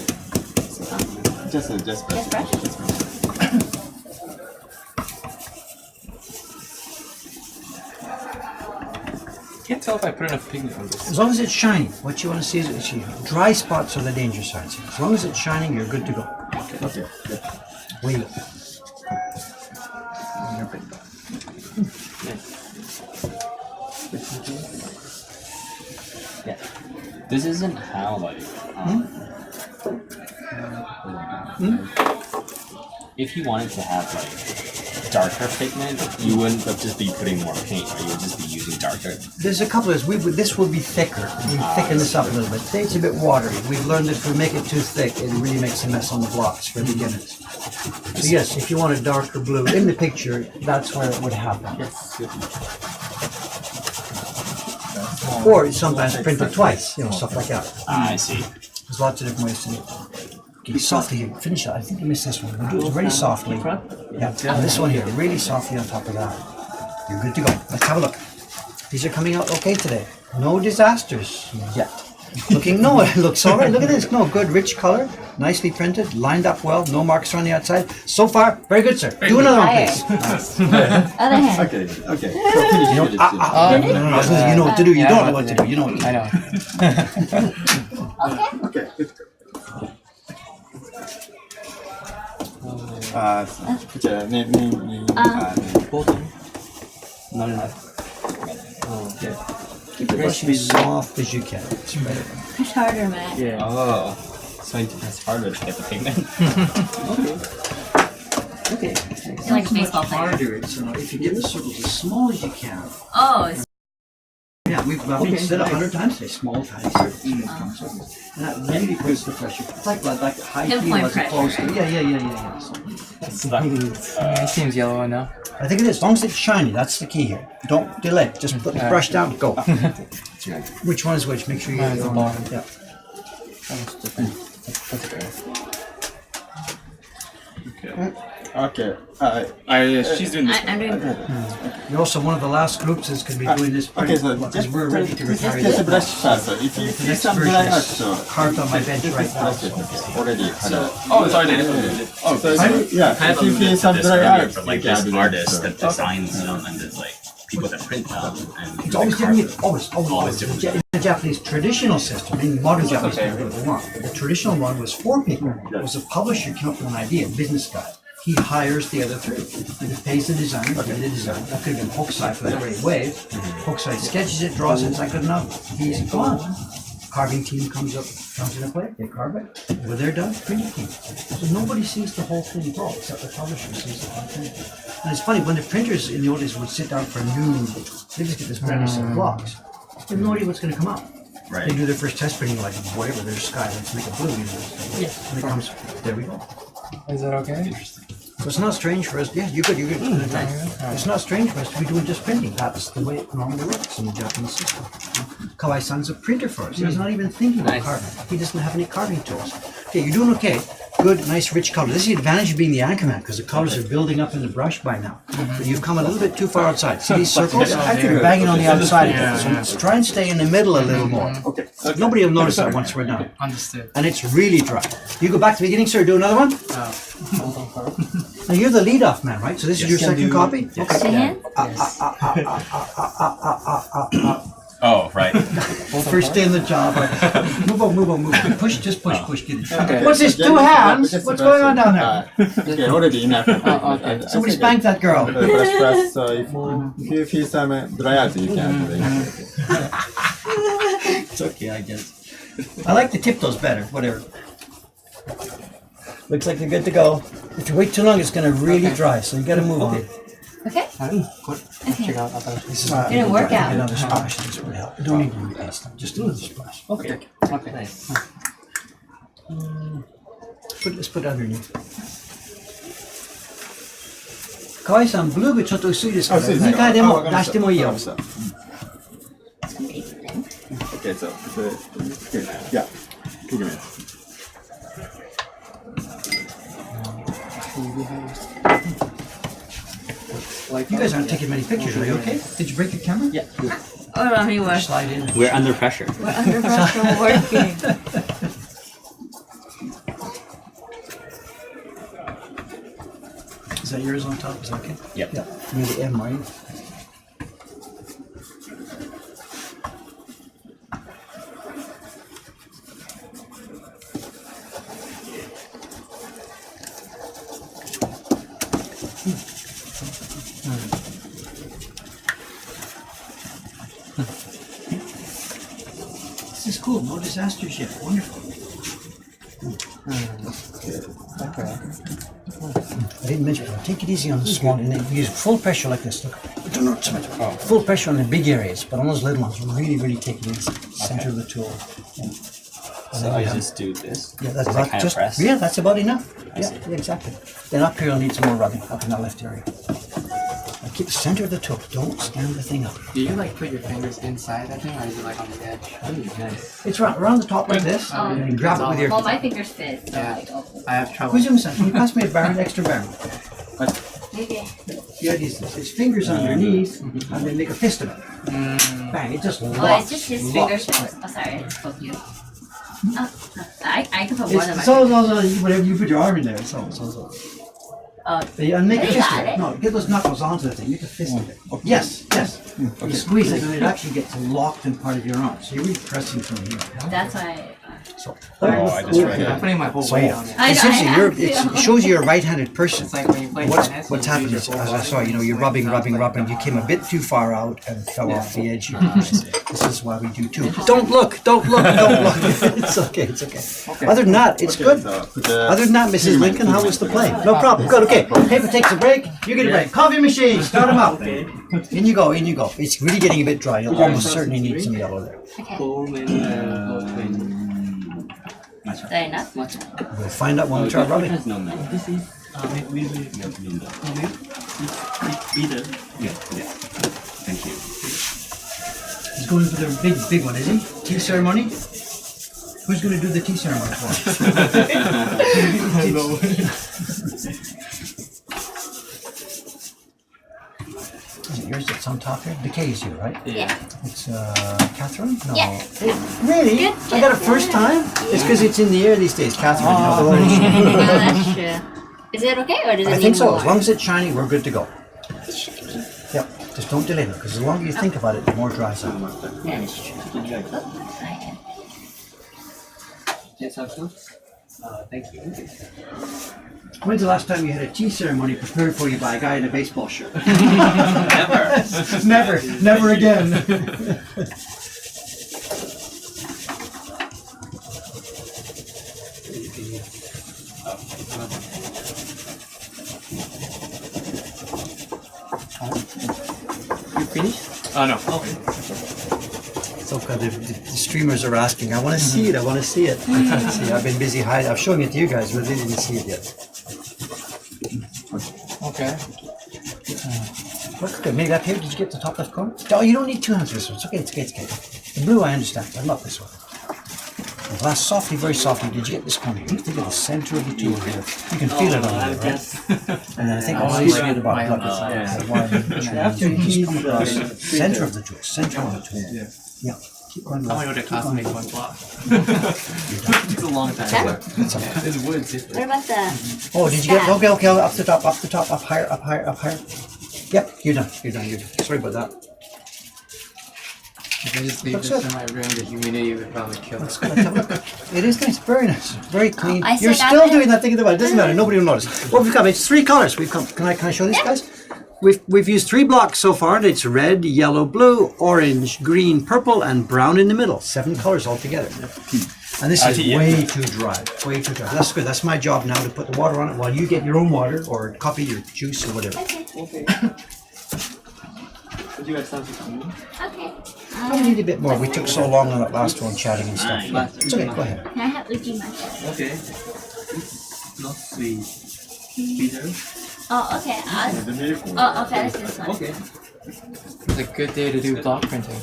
Just brush. Just brush? Just brush. Can't tell if I put enough pigment on this. As long as it's shining, what you want to see is dry spots are the danger signs. As long as it's shining, you're good to go. Okay. Wait. Yeah. This isn't how if you wanted to have darker pigment, you wouldn't just be putting more paint, right? You would just be using darker. There's a couple of this will be thicker. We thicken this up a little bit. Today it's a bit watery. We've learned if we make it too thick, it really makes a mess on the blocks for beginners. So yes, if you want a darker blue in the picture, that's where it would happen. Or it's sometimes printed twice, stuff like that. I see. There's lots of different ways to do it. Okay, softly, you finish it. I think you missed this one. We'll do it very softly. Yeah, and this one here, really softly on top of that. You're good to go. Let's have a look. These are coming out okay today. No disasters yet. It looks all right. Look at this. No, good, rich color. nicely printed, lined up well, no marks on the outside. So far, very good, sir. Do good. another one, Fire. please. Other hand. Okay. Okay. So finish it. You know what to do. You Yeah, don't know what to do. You know what to I do. know. Okay.じゃあね、Not enough. Keep the brush as soft as you can. Spread it. Push harder, Matt. Yeah. Oh. So I need to press harder to get the pigment. Okay. It's like a baseball player. Harder. It's, if you get the circles as small as you can. Oh, it's Yeah, we've said 100 times today, small, tiny circles. And that really puts the pressure. It's like high heel Pinpoint as opposed to. pressure. Yeah. So, It seems yellow enough. I think it is. As long as it's shiny, that's the key here. Don't delay. Just put the brush down, go. Which one is which? Make sure you Mine get is the the one. bottom. Yeah. That's good. Okay. She's doing this. I'm doing You're also one of the last groups that's going to be doing this Okay, so because just we're ready to retire. just brush first. So if you The see next some version dry is marks, so carved on my bench right now. brush it already. Oh, sorry, Dave. Oh, So sorry. yeah, Kind if of you alluded feel to some this dry earlier marks, for like you can there's do that. artists So- that designs them and there's like people that print them and It's always different. Always. different. In the Japanese traditional system, in modern Japanese, the traditional one was 4 people. It was a publisher came up with an idea, business guy. He hires the other 3. He pays the designer, pay the designer. That could have been Hokusai for the great wave. Hokusai sketches it, draws it, it's not good enough. He's gone. Carving team comes into play, they carve it. When they're done, printing team. So nobody sees the whole thing draw, except the publisher sees the whole thing. And it's funny, when the printers in the old days would sit down for a new, they just get this brand new set of blocks. They have no idea what's going to come out. Right. They do their first test printing, like whatever, their sky, let's make a blue. And it comes, there we go. Is that okay? So it's not strange for us, yeah, you're good. It's not strange for us to be doing just printing. That's the way it normally works in the Japanese system. Kawai-san's a printer for us. He's not even thinking about carving. He doesn't have any carving tools. Okay, you're doing okay. Good, nice, rich color. This is the advantage of being the anchorman because the colors are building up in the brush by now. But you've come a little bit too far outside. See these circles? You're banging on the outside. So let's try and stay in the middle a little more. Okay. Nobody will notice that once we're done. Understood. And it's really dry. You go back to the beginning, sir. Do another one. Now you're the lead-off man, right? So this is your second copy. Okay. the hand. Oh, right. First day on the job. Move on. Push. Get it. Okay. What's this? 2 hands? What's going on down there? Okay, already enough. okay. Somebody spanked that girl. Brush. So if you feel some dry out, you can do it. It's okay, I guess. I like the tip toes better. Whatever. Looks like they're good to go. If you wait too long, it's going to really dry. So you got to move on. Okay. Check out that. This is Didn't work out. Another splash. This would help. Don't need to repaste them. Just do another splash. Okay. Okay. Nice. Let's put it underneath. Kawai-san, blueがちょっと薄いですから、2回でも出してもいいよ。 Okay, so yeah, pigment. You guys aren't taking many pictures, are you okay? Did you break your camera? Yeah. Oh, no, he was. Slide in. We're under pressure. We're under pressure working. Is that yours on top? Is that okay? Yep. Yeah. Near the M, right? This is cool. No disasters yet. Wonderful. Okay. I didn't mention it. Take it easy on the small. And then use full pressure like this. Look. Don't know too much. Full pressure on the big areas, but on those little ones, really take it easy. Center of the tool. Yeah. So I just do this. Yeah, that's Is that kind of press? Yeah, that's about enough. I Yeah, see. exactly. Then up here, I'll need some more rubbing up in that left area. Now keep the center of the toe. Don't stand the thing up. Do you like put your fingers inside that thing, or is it like on the edge? Nice. It's around the top like this, and you grab it with your. Well, my fingers fit, so Yeah. like, oh. I have trouble. Kuzumi-san, can you pass me a barrel, extra barrel? Okay. The idea is this: his fingers underneath, and then make a fist of it. Bang! It just locks. Oh, it's just his locks. fingers fit. Oh, sorry, I spoke you. I could put more than my So, whatever you put your arm in there. So. Oh, And make a You fist got of it. it. No, get those knuckles onto the thing. Make a fist of it. Yes. You squeeze it and it actually gets locked in part of your arm. So you're really pressing from here. that's why. So, Oh, I just read I'm it. putting my whole So, weight on it. essentially, I it shows you're a right-handed person. It's like when you play tennis. What's you happened use is, your as whole I saw, body. you're rubbing. You came a bit too far out and fell off the edge here. This is why we do too. Don't look. It's okay. Other than that, it's good. Other than that, Mrs. Lincoln, how was the play? No problem. Good. Okay. Paper takes a break. You get a break. Coffee machine. Start them up. In you go. It's really getting a bit dry. You'll almost certainly need some yellow there. Okay. Is that enough? We'll find out when we try rubbing. This is Thank you. He's going for the big one, is he? Tea ceremony? Who's going to do the tea ceremony for Is it yours that's on top here? Decay's here, right? Yeah. It's Catherine? No. Yeah. Really? Good I got it first time? It's because it's in the air these days, Catherine. You know, the No, that's true. Is it okay or does it I need think so. more? As long as it's shiny, we're good to go. It's shiny. Yep. Just don't delay it, because the longer you think about it, the more it dries out. That is true. Oh, I can. Yes, also. Thank you. When's the last time you had a tea ceremony prepared for you by a guy in a baseball shirt? Never again. You finished? Oh no. Okay. So the streamers are asking, I want to see it. See, I've been busy hiding. I'm showing it to you guys, but they didn't see it yet. Okay. Look, okay, maybe up here. Did you get the top left corner? Oh, you don't need two hands for this one. It's okay. The blue, I understand. I love this one. The last softly, very softly. Did you get this corner? You think of the center of the tool here. You can feel it on there, right? And then I think all these are the bottom. Look, after you come across center of the tool. Yeah. Keep going I'm left. gonna go to class and make one block. It's a long time. That? It's wood. What about the? Oh, did you get? Okay, up the top, up higher. Yep, you're done. Sorry about that. If I just leave Looks this good. in my room, the humidity would probably kill Let's it. go. Let's have a look. It is nice, very nice, very clean. I You're said still I- doing that thing about it. Doesn't matter. Nobody will notice. What we've come, it's 3 colors. We've come. Can I show these guys? We've used 3 blocks so far. It's red, yellow, blue, orange, green, purple, and brown in the middle. 7 colors altogether. And this is way too dry. Way too dry. That's good. That's my job now to put the water on it while you get your own water or coffee, your juice, or whatever. Okay. Would you guys have some? Okay. Probably need a bit more. We took so long on that last one chatting and stuff. It's okay. Go ahead. Can I have uji matcha? Okay. It's not sweet. Bitter. Oh, okay. Oh, okay. That's this one. Okay. It's a good day to do block printing.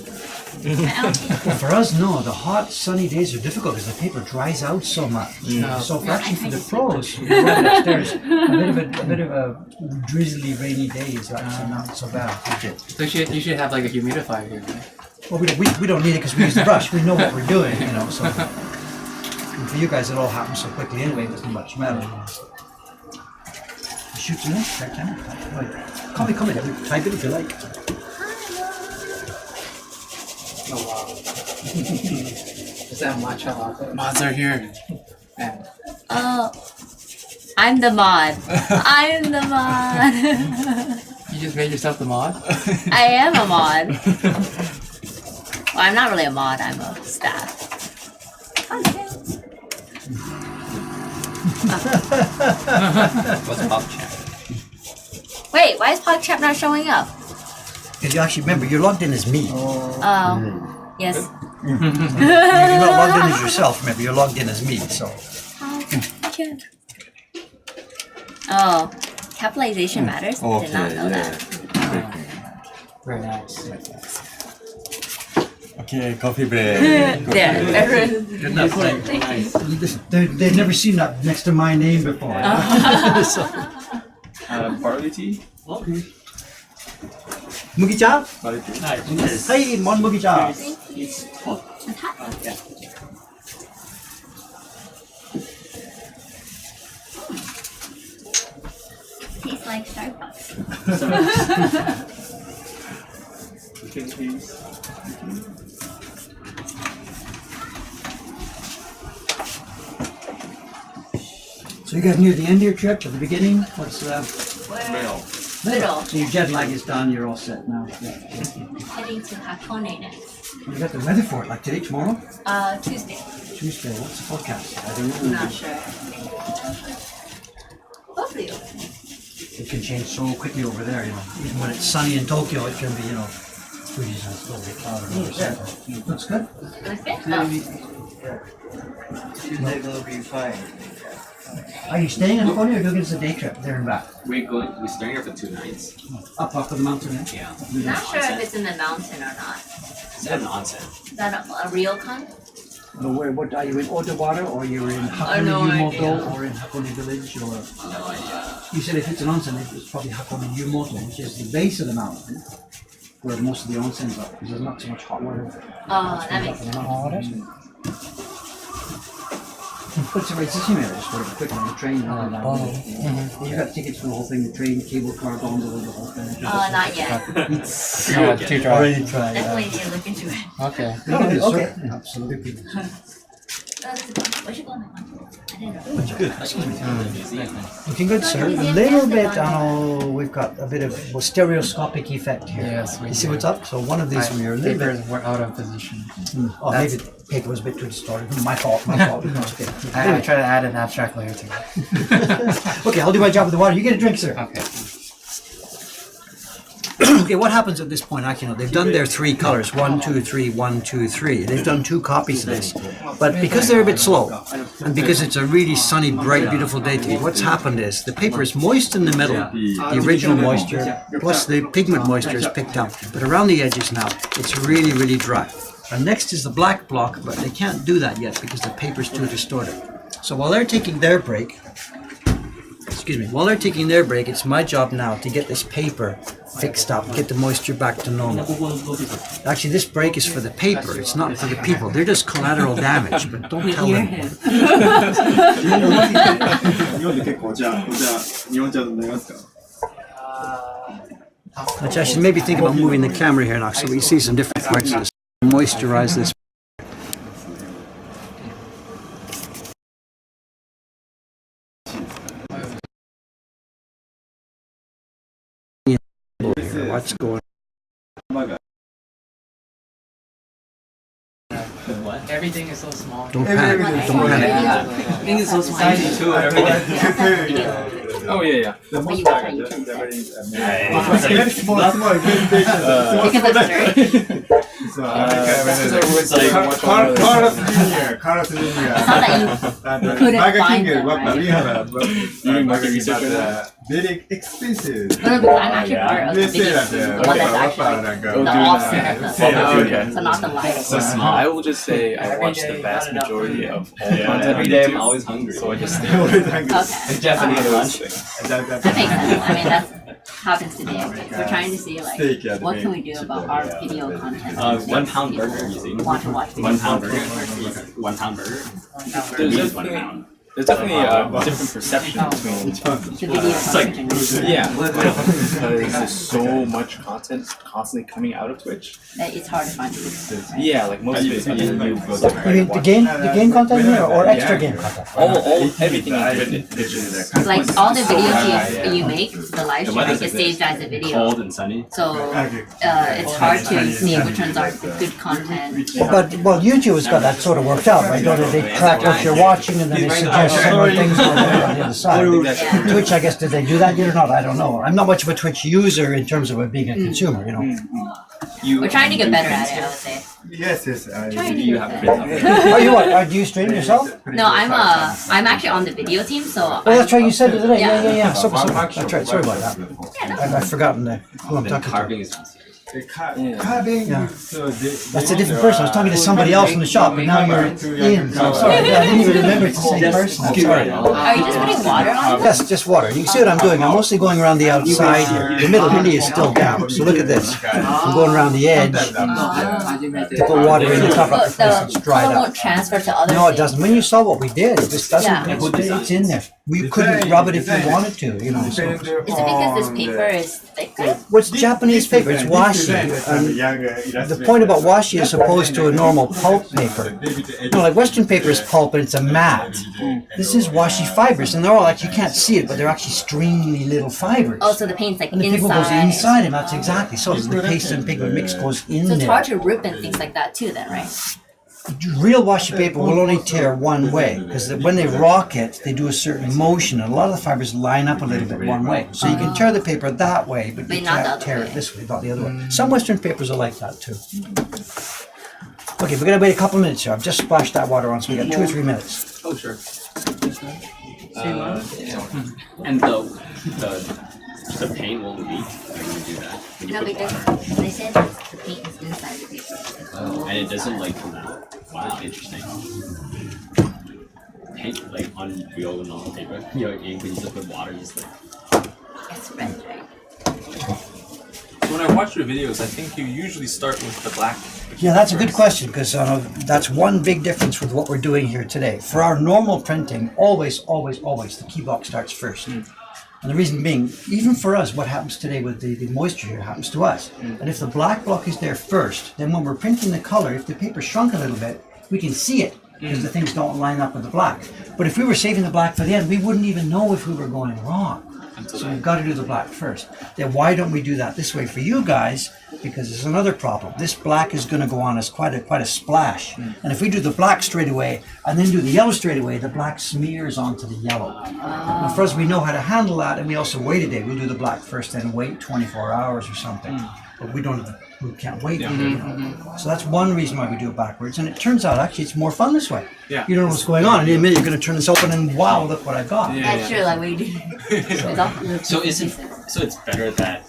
Well, for us, no. The hot, sunny days are difficult because the paper dries out so much. So for actually for the pros, who are right upstairs, a bit of a drizzly, rainy day is actually not so bad. So you should have like a humidifier here, right? Well, we don't need it because we use the brush. We know what we're doing, you know. So and for you guys, it all happens so quickly anyway. It doesn't much matter. You shoot some next time. Come in. Type it if you like. Oh wow. Is that matcha latte? Mods are here. Man. Oh, I'm the mod. You just made yourself the mod? I am a mod. Well, I'm not really a mod. I'm a staff. Okay. What's PogChamp? Wait, why is PogChamp not showing up? Because you actually remember, you're logged in as me. Oh, yes. You're not logged in as yourself. Remember, you're logged in as me. So. PogChamp. Oh, capitalization matters? Did not know that. Very nice. Okay, coffee break. There. They've never seen that next to my name before. Barley tea. Mugi-cha? Barley tea. Hey, mon Mugi-cha. So you guys near the end of your trip, at the beginning? What's Middle. Middle. So your jet lag is done, you're all set now. Yeah. Heading to Hakone next. You got the weather for it, like today, tomorrow? Tuesday. Tuesday, what's the forecast? I don't I'm know. not sure. Hopefully. It can change so quickly over there, you know. Even when it's sunny in Tokyo, it can be, you know, freezing and still be cloudy. Looks good. Okay. Tuesday will be fine. Are you staying in Hakone or doing this a day trip there and back? We're staying here for 2 nights. Up the mountain, eh? Yeah. Not sure if it's in the mountain or not. It's an onsen. Is that a ryokan? No, what are you in Otawara or you're in Hakone no Yumoto idea. or in Hakone Village or? No idea. You said if it's an onsen, it's probably Hakone Yumoto, which is the base of the mountain, where most of the onsens are, because there's not so much hot water. Oh, that makes sense. But it's a simulator, just sort of quick on the train. You got tickets for the whole thing, the train, cable car, gondola, the whole thing. Not yet. No, too dry. Already tried. Definitely need to look into it. Okay. Okay. Absolutely. We should go on that one. I didn't know. Looking good, sir. A little bit, we've got a bit of a stereoscopic effect here. Yes, we You see do. what's up? So one of these from your little bit. Papers were out of position. Oh, maybe the paper was a bit too distorted. My fault. No, it's okay. I try to add an abstract layer to it. Okay, I'll do my job with the water. You get a drink, sir. Okay. Okay, what happens at this point? Akino, they've done their 3 colors, 1, 2, 3, 1, 2, 3. They've done 2 copies of this. But because they're a bit slow, and because it's a really sunny, bright, beautiful day today, what's happened is the paper is moist in the middle, the original moisture, plus the pigment moisture is picked up. But around the edges now, it's really, really dry. And next is the black block, but they can't do that yet because the paper's too distorted. So while they're taking their break, it's my job now to get this paper fixed up, get the moisture back to normal. Actually, this break is for the paper, it's not for the people. They're just collateral damage, but don't tell them. 日本で結構じゃあ日本茶飲みますか Which I should maybe think about moving the camera here now so we see some different parts of this. Moisturize this. What's going on? Everything is so small. Don't panic. Don't panic. Everything is so small. Tiny too, everything. Oh yeah. The What you monster got onが YouTube? very small presentation. Because of the So, It's like Carlos Jr. Carlos Jr. It's not that you couldn't Burger find King, them, what we have a doing market research right now. very expensive. No, but I'm actually part of the They say video that team, the one that's actually the offset of the Okay. so not the live. So small. I will just say I watch the vast majority of all content Every on day I'm YouTube, always hungry. so I just stay Always away. hungry. Okay. Japanese lunch. That makes sense. I mean, that happens today. We're trying to see like Steak, yeah, what the can we do about our video content. 1 pound burger using. Want to watch 1 videos. pound burger. 1 pound burger. There's Means 1 definitely, pound. there's definitely a different perception between The video like- content. yeah, because there's so much content constantly coming out of Twitch. That it's hard to find videos. Yeah, like most of it, you go to You mean the game content here or extra game content? all everything is written. Like all the videos you make, the live stream, like, it saves as a video. Cold and sunny. So it's hard to see which ones are good content. But YouTube has got that sort of worked out, right? Don't they track what you're watching and then they suggest similar things on the other side. Twitch, I guess, did they do that yet or not? I don't know. I'm not much of a Twitch user in terms of it being a consumer, you know. We're trying to get better at it, I would say. Yes, yes. Trying to You get have better. Are you what? Do you stream yourself? No, I'm actually on the video team, so. Oh, that's right. You said it today. Yeah. Yeah. So, that's right. Sorry about that. I've forgotten who I'm The talking to. carving is Carving. Yeah. So That's a different person. I was talking to somebody else in the shop, but now you're in. So I'm sorry. I didn't even remember it's the same person. I'm sorry. Are you just putting water on? Yes, just water. You can see what I'm doing. I'm mostly going around the outside here. The middle really is still damp. So look at this. I'm going around the edge to put water in the cover up the place. It's The dried color up. won't transfer to other No, it things. doesn't. When you saw what we did, it just doesn't. Yeah. It's in there. We couldn't rub it if we wanted to, you know. So. Is it because this paper is thicker? What's Japanese paper? It's washi. And the point about washi is opposed to a normal pulp paper. You know, like Western paper is pulp and it's a matte. This is washi fibers, and they're all actually, you can't see it, but they're actually stringy little fibers. Oh, so the paint's like And the paper inside. goes inside, and that's exactly. So the paste and paper mix goes in So it's there. hard to rip and things like that too then, right? Real washi paper will only tear one way, because when they rock it, they do a certain motion, and a lot of the fibers line up a little bit one way. So you can tear the paper that way, but you But not the can't other tear way. it this way, not the other way. Some Western papers are like that too. Okay, we're gonna wait a couple minutes here. I've just splashed that water on, so we got 2 or 3 minutes. Oh, sure. And the paint won't leak when you do that. When you No, put because water. they said the paint is inside the paper. Oh, and it doesn't like come out. Wow, interesting. Paint like on real normal paper. You know, when you just put water, just like. It's red, right? When I watch your videos, I think you usually start with the black. Yeah, that's a good question, because that's one big difference with what we're doing here today. For our normal printing, always, the key block starts first. And the reason being, even for us, what happens today with the moisture here happens to us. And if the black block is there first, then when we're printing the color, if the paper shrunk a little bit, we can see it, because the things don't line up with the black. But if we were saving the black for the end, we wouldn't even know if we were going wrong. So we've got to do the black first. Then why don't we do that this way for you guys? Because there's another problem. This black is going to go on as quite a splash. And if we do the black straight away and then do the yellow straight away, the black smears onto the yellow. Now for us, we know how to handle that, and we also wait a day. We'll do the black first, then wait 24 hours or something. But we can't wait. You know? So that's one reason why we do it backwards. And it turns out actually it's more fun this way. Yeah. You don't know what's going on. And in a minute you're going to turn this open and wow, look what I got. That's true, like we do. So it's better that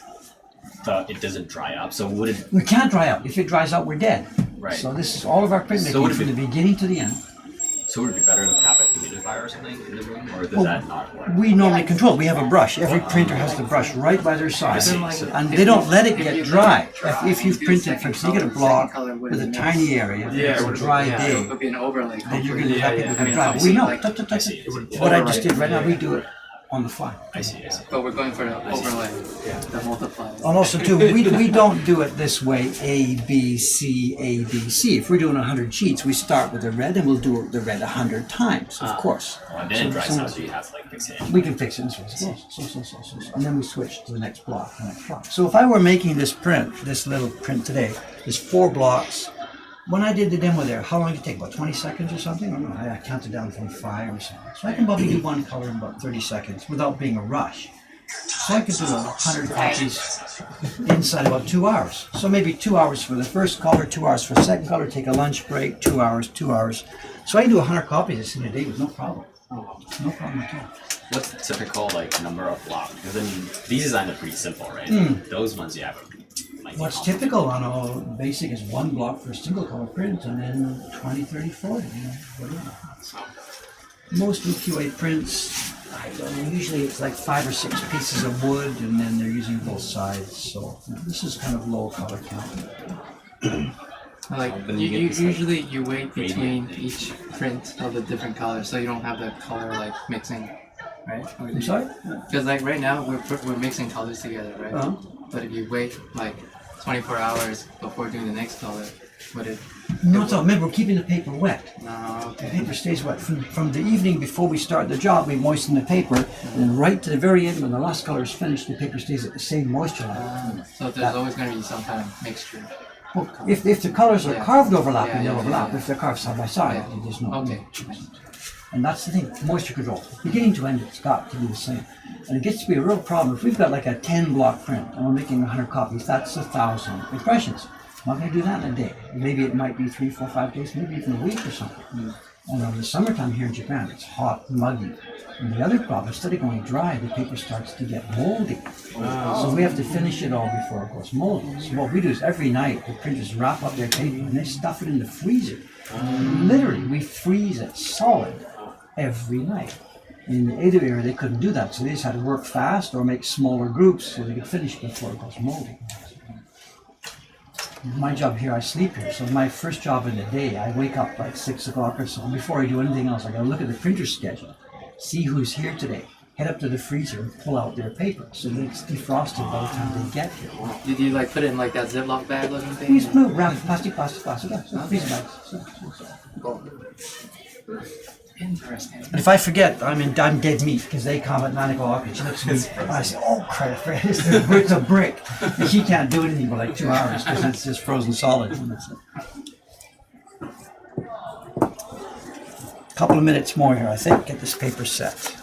it doesn't dry up. So would it? We can't dry out. If it dries out, we're dead. Right. So this is all of our printmaking So would it from be- the beginning to the end. So would it be better to have a humidifier or something in the room, or does that not work? We normally control. We have a brush. Every printer has the brush right by their side. So- And they don't let it get dry. If you've printed, for example, you get a block with a tiny area, if it's a dry day, It would be an overlay. then you're going to have people going to I dry. mean, We know. like- Touch. What I just did right now, we do it on the fly. I see. But we're going for the overlay, the multiplier. And also too, we don't do it this way, A, B, C, A, B, C. If we're doing 100 sheets, we start with the red and we'll do the red 100 times, of course. And then it dries out, so you have to like fix it. We can fix it in this way. So. And then we switch to the next block, So if I were making this little print today, there's 4 blocks. When I did the demo there, how long did it take? About 20 seconds or something? I don't know. I counted down from 5 or something. So I can probably do one color in about 30 seconds without being a rush. So I could do 100 copies inside about 2 hours. So maybe 2 hours for the first color, 2 hours for the second color, take a lunch break, 2 hours. So I can do 100 copies in a day with no problem. No problem at all. What's the typical like number of blocks? Because I mean, these designs are pretty simple, right? Those ones you have. Like, What's typical on a basic is 1 block for a single color print, and then 20, 30, 40, whatever. Most UQA prints, I don't know, usually it's like 5 or 6 pieces of wood, and then they're using both sides. So this is kind of low color count. Like Then you, you get this, usually you wait between gradient. each print of the different colors, so you don't have the color like mixing, right? I'm sorry? Because like right now we're mixing colors together, right? Uh-huh. But if you wait like 24 hours before doing the next color, would it? Not all. Remember, we're keeping the paper wet. No. The paper stays wet. From the evening before we start the job, we moisten the paper, and then right to the very end, when the last color is finished, the paper stays at the same moisture level. So there's always going to be some kind of mixture. Well, if the colors are Yeah. carved overlapping, Yeah, they'll yeah, overlap. yeah. If they're carved side by side, Yeah. there's no. Okay. And that's the thing, moisture control. Beginning to end, it's got to be the same. And it gets to be a real problem. If we've got like a 10 block print and we're making 100 copies, that's 1,000 impressions. I'm not going to do that in a day. Maybe it might be 3, 4, 5 days, maybe even a week or something. And in the summertime here in Japan, it's hot, muggy. And the other problem, instead of going dry, the paper starts to get moldy. So we have to finish it all before it goes moldy. So what we do is every night, the printers wrap up their paper and they stuff it in the freezer. Literally, we freeze it solid every night. In the Edo area, they couldn't do that, so they just had to work fast or make smaller groups so they could finish before it goes moldy. My job here, I sleep here, so my first job in the day, I wake up like 6 o'clock or so. Before I do anything else, I gotta look at the printer schedule. see who's here today. Head up to the freezer and pull out their paper so that it's defrosted by the time they get here. Did you like put it in like that Ziploc bag looking thing? Please move around plastic. Freezer bags. Interesting. And if I forget, I'm dead meat because they come at 9 o'clock and she looks at me and I say, oh crap, it's a brick. And she can't do anything for like 2 hours because it's just frozen solid. And that's it. Couple of minutes more here, I think, get this paper set.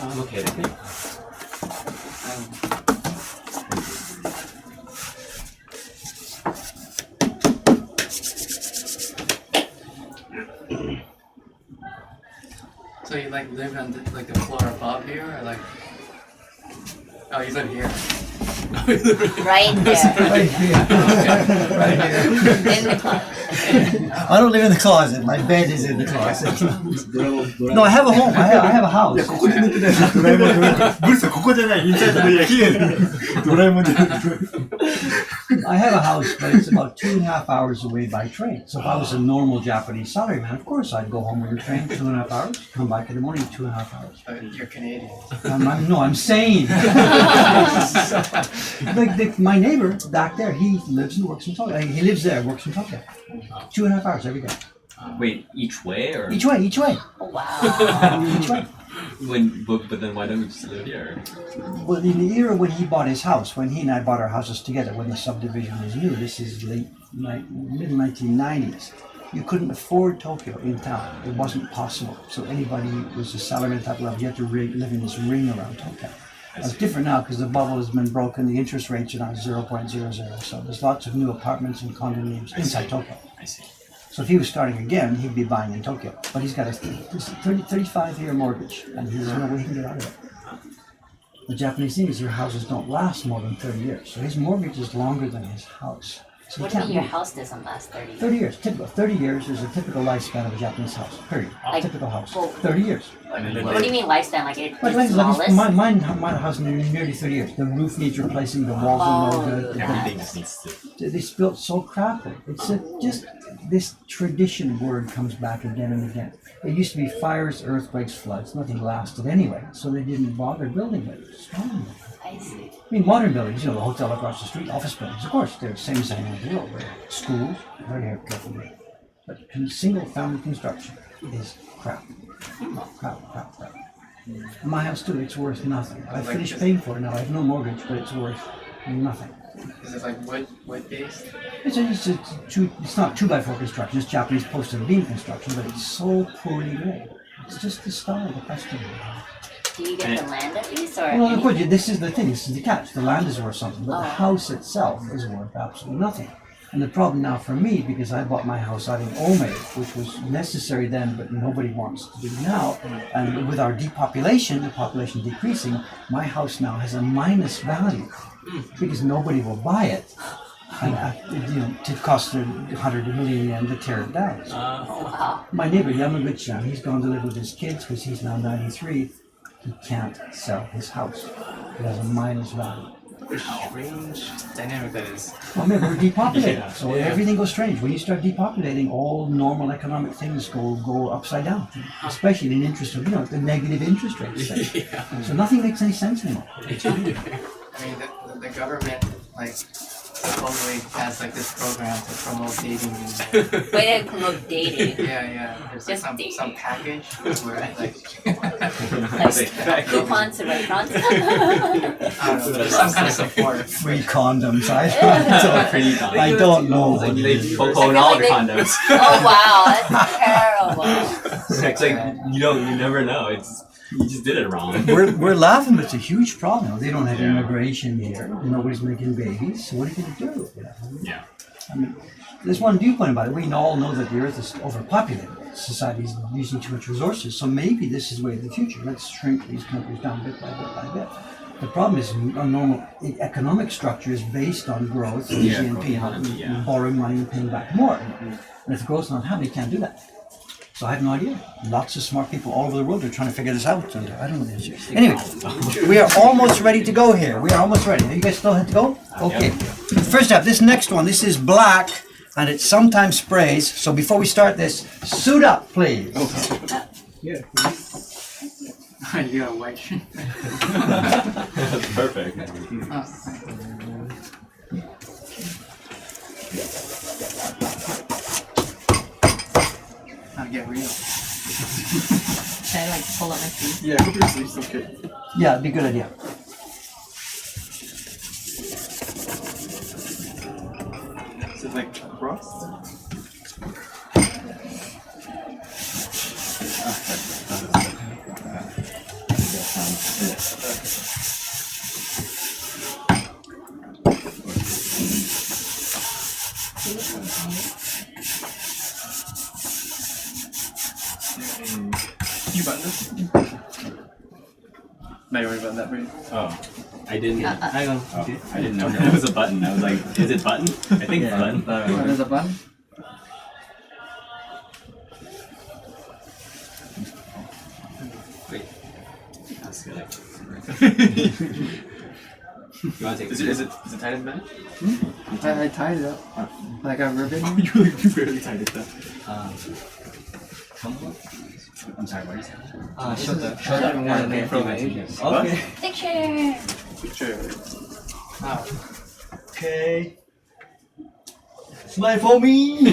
I'm okay, I think. So you like live on the, like the floor above here, or like? Oh, you live here. Right there. Right here. Right here. In the closet. I don't live in the closet. My bed is in the closet. No, I have a home. I have a house. ここで寝てない。ドラえもんじゃない。ブルスここじゃない。インサイドの家。綺麗だ。ドラえもんじゃない。 I have a house, but it's about 2.5 hours away by train. So if I was a normal Japanese salaryman, of course I'd go home on the train 2.5 hours, come back in the morning 2.5 hours. You're Canadian. I'm sane. My neighbor back there, he lives and works in Tokyo. He lives there, works in Tokyo. 2.5 hours every day. Wait, each way or Each way. Oh, wow. Each way. but then why don't we just live here? Well, in the era when he bought his house, when he and I bought our houses together, when the subdivision was new, this is mid 1990s. You couldn't afford Tokyo in town. It wasn't possible. So anybody who was a salaryman type level, you had to live in this ring around Tokyo. It's different now because the bubble has been broken. The interest rates are now 0.00. So there's lots of new apartments and condominiums inside Tokyo. I see. So if he was starting again, he'd be buying in Tokyo. But he's got a 35-year mortgage, and there's no way he can get out of it. The Japanese thing is your houses don't last more than 30 years. So his mortgage is longer than his house. So What he do you can't mean your move. house doesn't last 30 years? 30 years, typical. 30 years is a typical lifespan of a Japanese house, period. Like- Typical house. well- 30 years. What do you mean lifespan? Like it's Like, smallest? my house nearly 30 years. The roof needs replacing, the walls are no good. Everything just needs to. It's built so crappily. It's just this tradition word comes back again and again. It used to be fires, earthquakes, floods. Nothing lasted anyway, so they didn't bother building it. It's wrong. I see. I mean, modern buildings, the hotel across the street, office buildings, of course, they're the same as in the world. Schools, very careful. But single family construction is crap. Crap. And my house too, it's worth nothing. I finished paying for it now. I have no mortgage, but it's worth nothing. Is it like wood based? It's not 2x4 construction, it's Japanese post and beam construction, but it's so poorly made. It's just the style, the custom. Do you get the land at least, or? Well, of course, this is the thing, this is the catch. The land is worth something, but the Oh. house itself is worth absolutely nothing. And the problem now for me, because I bought my house out in Ome, which was necessary then, but nobody wants to do now, and with our depopulation, the population decreasing, my house now has a minus value because nobody will buy it. And it costs 100 million yen to tear it down. So Wow. my neighbor Yamaguchi-chan, he's gone to live with his kids because he's now 93. He can't sell his house. It has a minus value. Strange dynamic that is. Well, maybe we're depopulating, Yeah. so everything goes strange. When you start depopulating, all normal economic things go upside down, especially in interest of the negative interest rates. So nothing makes any sense anymore. I mean, the government like supposedly has like this program to promote dating. Way to promote dating. Yeah. There's like Just dating. some package where like Like coupons to restaurants. I don't know, there's some kind of support. Free condoms. I don't know. Like what it they is. poke in all the condoms. Oh wow, that's terrible. It's like you never know. You just did it wrong. We're laughing, but it's a huge problem. They don't have immigration here. Nobody's making babies. So what are you going to do? Yeah. I mean, there's one viewpoint about it. We all know that the Earth is overpopulated. Society's using too much resources. So maybe this is the way of the future. Let's shrink these countries down bit by bit by bit. The problem is a normal economic structure is based on growth, GNP, and borrowing money and paying back more. And if growth's not happening, you can't do that. So I have no idea. Lots of smart people all over the world are trying to figure this out. And I don't know what it is. Anyway, we are almost ready to go here. We are almost ready. Are you guys still have to go? Okay. First up, this next one. This is black. and it sometimes sprays. So before we start this, suit up, please. You got a white shirt. That's perfect. I'll get real. Should I like pull up my sleeve? Yeah, go through your sleeves, okay. Yeah, it'd be a good idea. Is it like frost? You button this? No, you already buttoned that for you. Oh, I didn't. Hang on. Oh, I didn't know there was a button. I was like, is it button? I think it's button. Oh, there's a button? Wait. That's good. You want to take Is it tight in the back? I tied it up. Like a ribbon. You barely tied it down. I'm sorry, what is that? Show that in one of the from ages. Okay. Picture. Picture. Okay. Smile for me.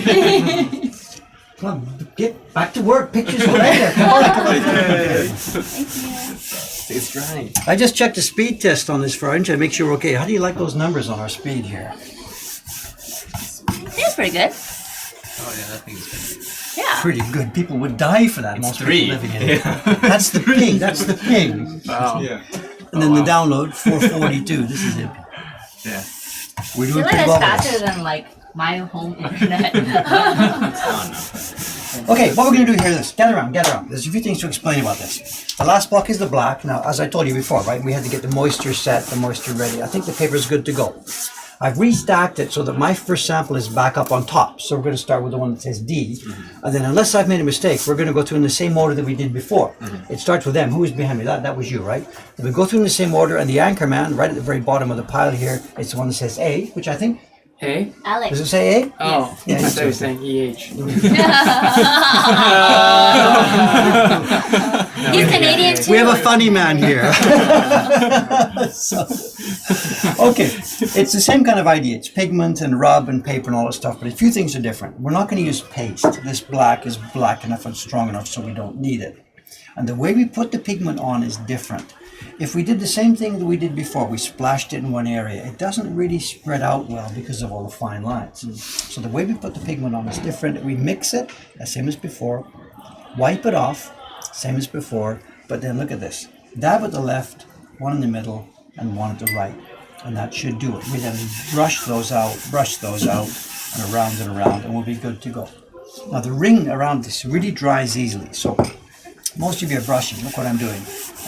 Come on, get back to work. Pictures for later. Come on, come on. It's drying. I just checked the speed test on this fringe and make sure we're okay. How do you like those numbers on our speed here? It's pretty good. Oh yeah, that thing is good. Yeah. Pretty good. People would die for that. It's Most 3. people living in it. That's the ping. That's the ping. Wow. Yeah. And then the download 442. This is it. Yeah. We're I feel doing like pretty it's well with faster this. than like my home internet. Okay, what we're going to do here is this. Gather around, gather around. There's a few things to explain about this. The last block is the black. Now, as I told you before, right, we had to get the moisture set, the moisture ready. I think the paper is good to go. I've restacked it so that my first sample is back up on top. So we're going to start with the one that says D. And then unless I've made a mistake, we're going to go through in the same order that we did before. It starts with M. Who was behind me? That was you, right? Then we go through in the same order, and the anchor man, right at the very bottom of the pile here, it's the one that says A, which I think, Hey? Alex. does it say A? Oh, Yeah, I it's thought you were saying EH. He's Canadian too. We have a funny man here. Okay, it's the same kind of idea. It's pigment and rub and paper and all that stuff, but a few things are different. We're not going to use paste. This black is black enough and strong enough so we don't need it. And the way we put the pigment on is different. If we did the same thing that we did before, we splashed it in one area, it doesn't really spread out well because of all the fine lines. So the way we put the pigment on is different. We mix it, the same as before, wipe it off, same as before, but then look at this. Dab at the left, one in the middle, and one at the right. And that should do it. We then brush those out, and around, and we'll be good to go. Now the ring around this really dries easily, so most of your brushing, look what I'm doing.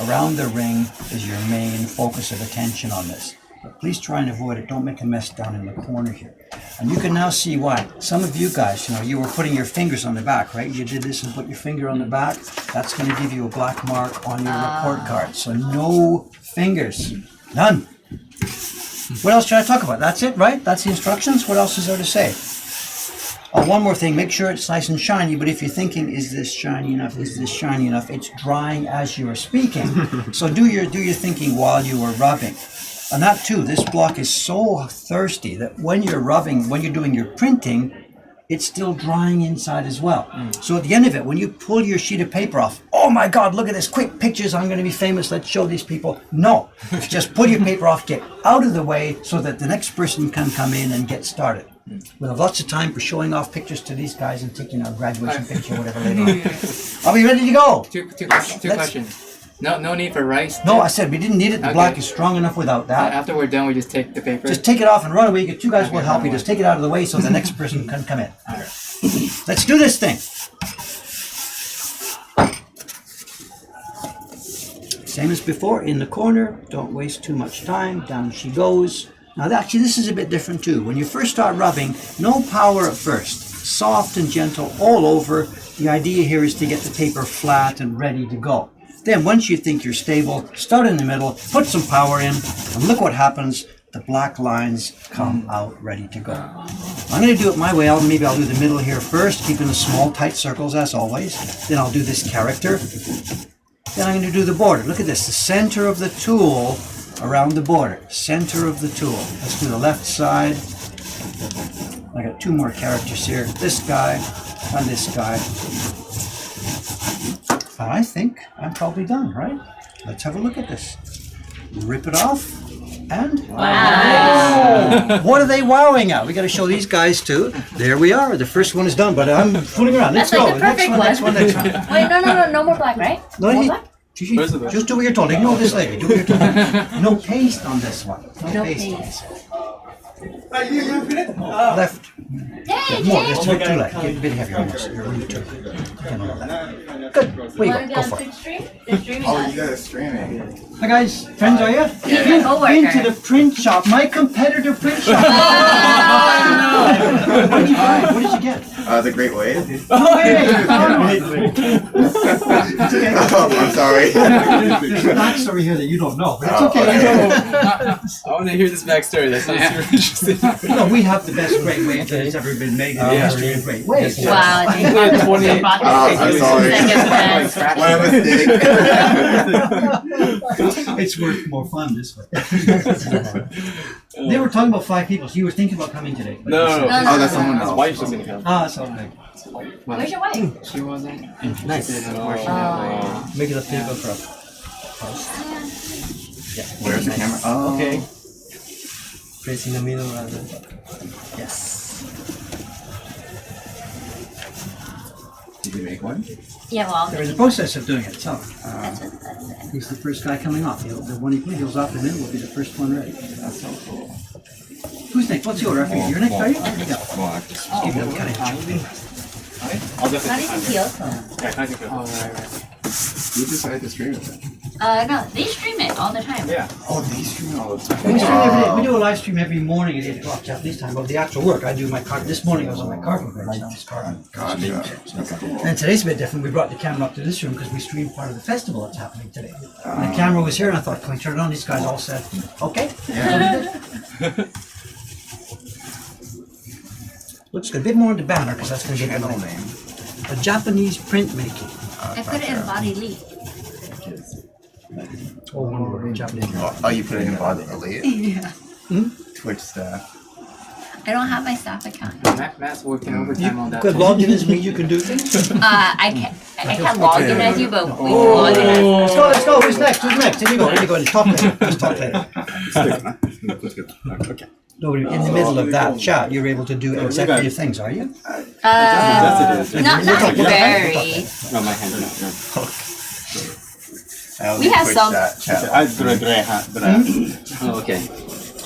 Around the ring is your main focus of attention on this. But please try and avoid it. Don't make a mess down in the corner here. And you can now see why. Some of you guys, you were putting your fingers on the back, right? You did this and put your finger on the back. That's going to give you a black mark on your report card. So no fingers. None. What else should I talk about? That's it, right? That's the instructions. What else is there to say? One more thing, make sure it's nice and shiny, but if you're thinking, is this shiny enough, is this shiny enough, it's drying as you are speaking. So do your thinking while you are rubbing. And that too, this block is so thirsty that when you're rubbing, when you're doing your printing, it's still drying inside as well. So at the end of it, when you pull your sheet of paper off, oh my God, look at this, quick pictures, I'm going to be famous, let's show these people. No, just pull your paper off, get out of the way so that the next person can come in and get started. We'll have lots of time for showing off pictures to these guys and taking our graduation picture or whatever later on. Are we ready to go? Two questions. No need for rice. No, I said we didn't need it. The Okay. black is strong enough without that. After we're done, we just take the paper. Just take it off and run away. Two guys will Okay, help run you. away. Just take it out of the way so the next person can come in. Let's do this thing. Same as before, in the corner. Don't waste too much time. Down she goes. Now actually this is a bit different too. When you first start rubbing, no power at first. Soft and gentle all over. The idea here is to get the paper flat and ready to go. Then once you think you're stable, start in the middle, put some power in, and look what happens. The black lines come out ready to go. I'm going to do it my way. Maybe I'll do the middle here first, keeping the small, tight circles as always. Then I'll do this character. Then I'm going to do the border. Look at this, the center of the tool around the border. Center of the tool. Let's do the left side. I got 2 more characters here. This guy and this guy. And I think I'm probably done, right? Let's have a look at this. Rip it off. And Wow. what are they wowing at? We got to show these guys too. There we are. The first one is done, but I'm fooling around. Let's That's like go. the Next perfect one, next one, next one. Wait, no more black, right? No, More he- black? Just do what you're told. Ignore this lady. Do what you're told. No paste on this one. No paste. paste. Left. Hey, More. Jay! Let's do 2 left. Get a bit heavier on this. You're a little too. Good. Where you Wanna go? get Go on for Twitch it. stream? They're streaming Oh, us. you guys streaming. Hi guys. Friends, are you? He's my coworker. Been to the print shop. My competitor print shop. What did you find? What did you get? The Great Wave. Oh, I'm sorry. There's a backstory here that you don't know, but it's Oh, okay. I want to hear this backstory. That sounds super interesting. No, we have the best great wave that has ever been made in the history of great waves. Wow, Jay. Yeah, 28. Brought I'm this sorry. second My mistake. It's worth more fun this way. They were talking about 5 people, so you were thinking about coming today. No. No, Oh, that's someone His else. wife's just gonna come. Ah, so okay. Where's your wife? She wasn't interested Nice. unfortunately. Make it a people for us. Where's the camera? Oh. Okay. Press in the middle rather. Yes. Did you make one? Yeah, well, They're in the process of doing it, so that's it. he's the first guy coming off. The one he heals off the middle will be the first one ready. That's so cool. Who's next? What's the order? I forget. You're next, are you? Yeah. Well, I just Give me a cut. I'll definitely Not even Kyoto. Yeah, can I take Oh, that? right. who decided to stream it? No, they stream it all the time. Yeah. Oh, they stream all the We time. stream every day. We do a live stream every morning at 8 o'clock Japanese time of the actual work. I do my car. This morning I was on my carpet bench. Now it's carpet. Gotcha. And today's a bit different. We brought the camera up to this room because we streamed part of the festival that's happening today. And the camera was here, and I thought, can we turn it on? These guys all said, okay. Looks good. A bit more on the banner because that's going to get the Channel name. name. A Japanese printmaking. I put it in body leaf. Oh, one word, Japanese. Oh, you put it in Body Elite? Yeah. Twitch staff. I don't have my staff account. Matt's working overtime on that. Good. Logged in as me, you can do things. I can't log in as you, but we can log in as. Let's go, let's go. Who's next? Who's next? Here you go. Here you go. Talk later. Let's talk later. Okay. Nobody in the middle of that chat, you're able to do executive things, are you? Not very. No, my hand no. I only We have Twitch some- that chat. Oh, okay.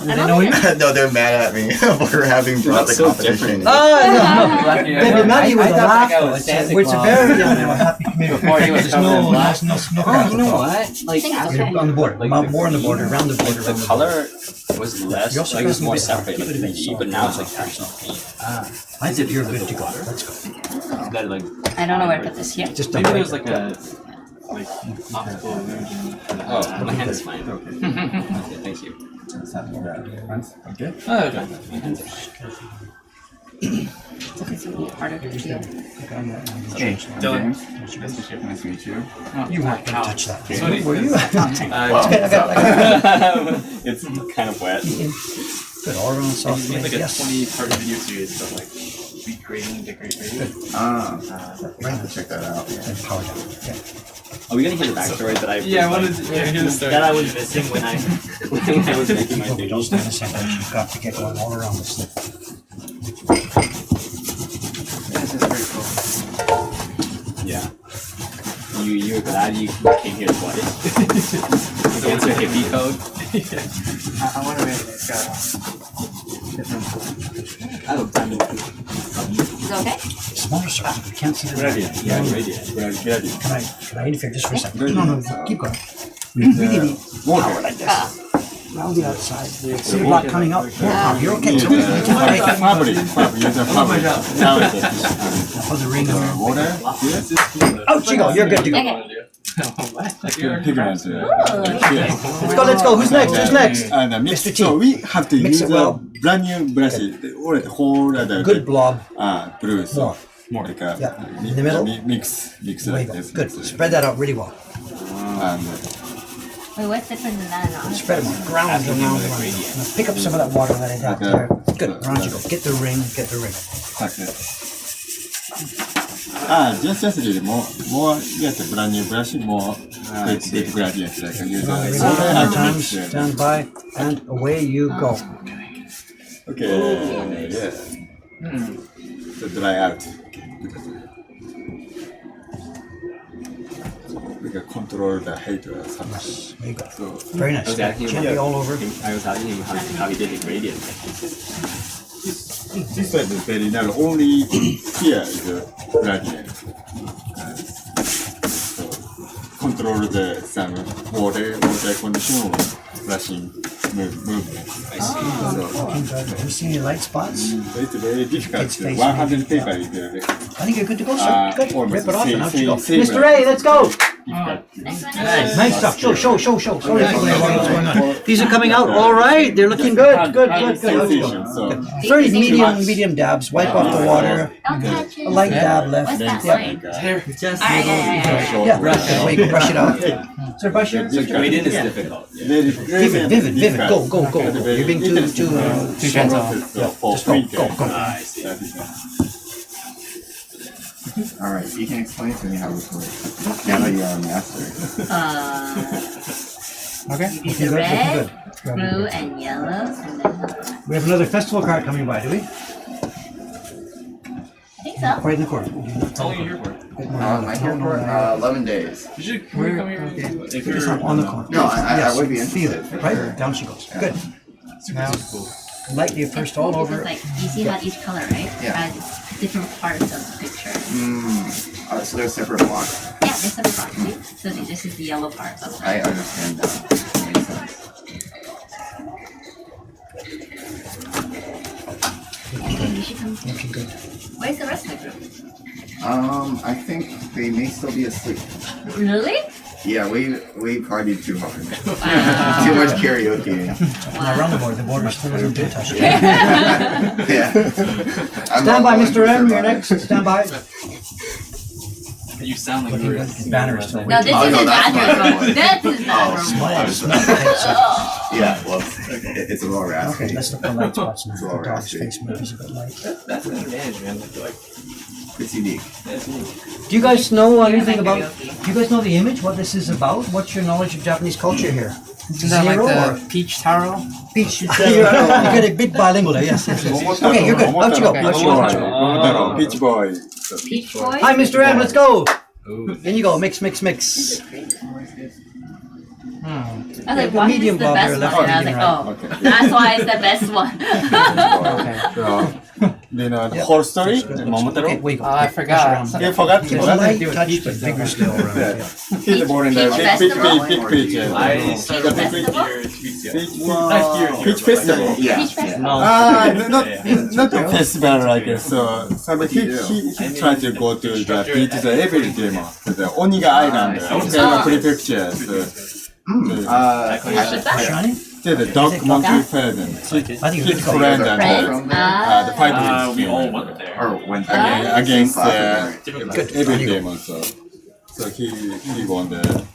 Do they know you? No, they're mad at me for having brought the so competition. Oh, no. They've been mad at you with a I thought laugh, that guy though. was It's Santa a Claus. very happy community. Before he was There's covered in no, black. no snow. Oh, you know what? Like I think it's after okay. On the border, more on the border, around the border. The around the color was less, You also like it was got more some separate, like bit of 3D, but now it's like actual paint. border. I think you're good to go. Let's go. That like I don't know where to put this here. Just Maybe don't there's break like it. a optical illusion. oh, my hand is fine. Okay, thank you. Okay. Oh, okay. It's gonna be harder to do. Hey, Dylan. James. Nice to meet you. You weren't gonna touch that. Sorry. Were you? It's kind of wet. Good, all around soft. It's like a Yes. 20-part video series of like recreating and decorating. I have to check that out. And power down. Yeah. Are we gonna hear the backstory that I Yeah, I wanted to hear the story. that I was missing when I when I was making my People don't videos? stand the same place. You've got to get going all around this thing. This is pretty cool. Yeah. You're glad you came here twice. Against your hippie code. I wonder if it's got different. I have time. Is it okay? Smaller circles, we can't see the Good idea. Yeah, good idea. Good idea. Can I interfere just for a second? No, keep going. We really need power like this. Round the outside. See the block coming up? More power. You're okay. So we can break it. Property. Use our property. Now put the ring on. Water? Out you go. You're good to go. Okay. What? pigment. Let's go. Who's next? Who's next? And mix. Mr. T. So we have to Mix use it well. a brand new brush. Or the whole other Good blob. blue. So More. like Yeah. In the middle. Mix There you like go. this. Good. Spread that out really well. And Wait, what's different than that? Spread them around and around. Now pick up some of that water that I got there. Good. Around you go. Get the ring. Get the ring. like this. Just a little more. Yes, a brand new brush. More deep gradients. Like use Ring a couple times. Stand by. And away you go. Okay. Yes. To dry out. We can control the height or something. There you go. So Very nice. I was asking him, Gently all over. I was asking him how he did the gradient. this side is very narrow. Only here is a gradient. So control the some water condition or brushing movement. I see. So Have you seen any light spots? it's very difficult. It's face 100 paper is very I think you're good to go, sir. Good. almost Rip it off and out you go. same Mr. A, let's go. difficult. Nice stuff. Show. Sorry, what's going on. These are coming out all right. They're looking good. Good. Out you go. Sensation. So Very medium dabs. Wipe off the water. Don't touch it. A light dab left. What's that Yeah. line? Just Alright, yeah. Yeah, right. Wait, brush it out. Is there a brush here? gradient is difficult. very Vivid. Go. You're being too gentle. Just go. I see. All right, you can explain to me how this works. Now that you are a master. Okay. You do the red, blue, and yellow, and then We have another festival card coming by, do we? I think so. Right in the corner. How long are you here for? I'm here for 11 days. You should come here if It's you're on the corner. No, I would be Feel interested. it. Right? Down she goes. Good. Now, Lightly first all Because, over. like, you see how each color, right? Yeah. Has different parts of the picture. So they're separate blocks. Yeah, there's separate parts. See? So this is the yellow part of the I understand that. That makes sense. Okay, you should come. Okay, good. Where's the rest of the group? I think they may still be asleep. Really? Yeah, we partied too hard. Wow. Too much karaoke. Now around the board was still too touched. Yeah. Stand by, Mr. M. You're next. Stand by. You sound like Looking you're good. His banner is still No, this Oh, is no, his that's my bathroom. phone. That's his bathroom. Smile. Yeah, well, it's a little raspy. Okay, let's look for light spots now. It's all The dog's raspy. face maybe is a bit light. That's an advantage, man. Like, It's unique. that's unique. Do you guys know anything Like about? karaoke. Do you guys know the image? What this is about? What's your knowledge of Japanese culture here? isn't that like Zero the or peach taro? peach? You got a bit bilingual there. Yes. Okay, you're good. Out you go. Peach boy. Peach boy? Hi, Mr. M. Let's go. In you go. Mix. I was like, the why medium is the bob best there, one? left And I was medium like, right. oh, that's why it's the best one. So, do you know the whole story? Okay, Momotaro? wait. I forgot. You forgot? It's a light touch, but vigorously all around. Yeah. He's born in the Peach festival? big peach. I started Peach living festival? here 2 weeks ago. Peach, Not here. peach festival. Yeah. Peach festival. Not a festival like it. So he tried to go to the beach every day to the Oniga Island, Okayama Prefecture. Shiny? To the dog monkey pheasant. I think it's His good. friend Friends? and the fight We all with went there. Or when against Good. every demon. So he won the.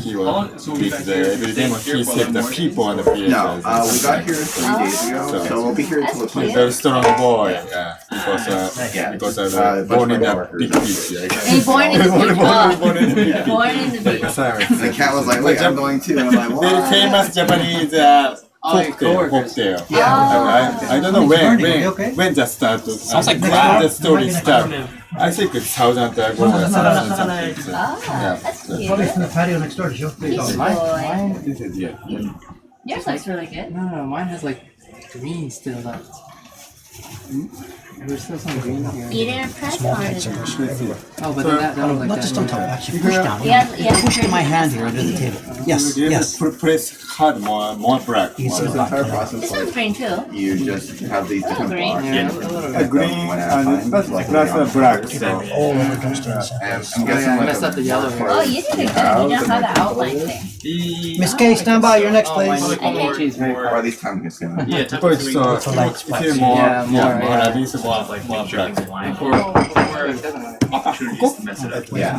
He was So we beat got the here- every demon. He for saved the more people and the No, creatures. we got here 3 days ago, so we'll be here until the He's a 20th. very strong boy, because born in a big beach. Hey, born in the beach. Born in the big beach. Born in the beach. The cat was like, wait, I'm going too. And I'm like, Very what? famous Japanese cocktail. I don't know when the start. Sounds like when the story start. I think it's 1,000 ago or something. Oh, that's cute. Probably from the patio next door. Joe. There you go. Peach Mine, boy. mine, This is Yours looks really good. no, mine has like green still left. There's still some green here. You didn't press Small on bits it. of this everywhere. Oh, but then that will like Not that. just on top, actually push down. Yeah. Push to my hand here under the table. Yes, You yes. press hard more black. You So see the the entire back. process, This one's like, green too. you just have these different green. blocks. Yeah, a little bit. Green One at a and time, like, plus black. So. All over comes to the And center. I'm guessing I like messed up the yellow here. Oh, you did it good. You don't have the outline thing. Miss K, stand by. You're next, Oh, please. my Okay. cheese very or at least time consuming. Yeah, So it's It's a light if splash. you more, Yeah, more, yeah. at least more like more make sure black. things align. For Opportunities to mess it up. Yeah.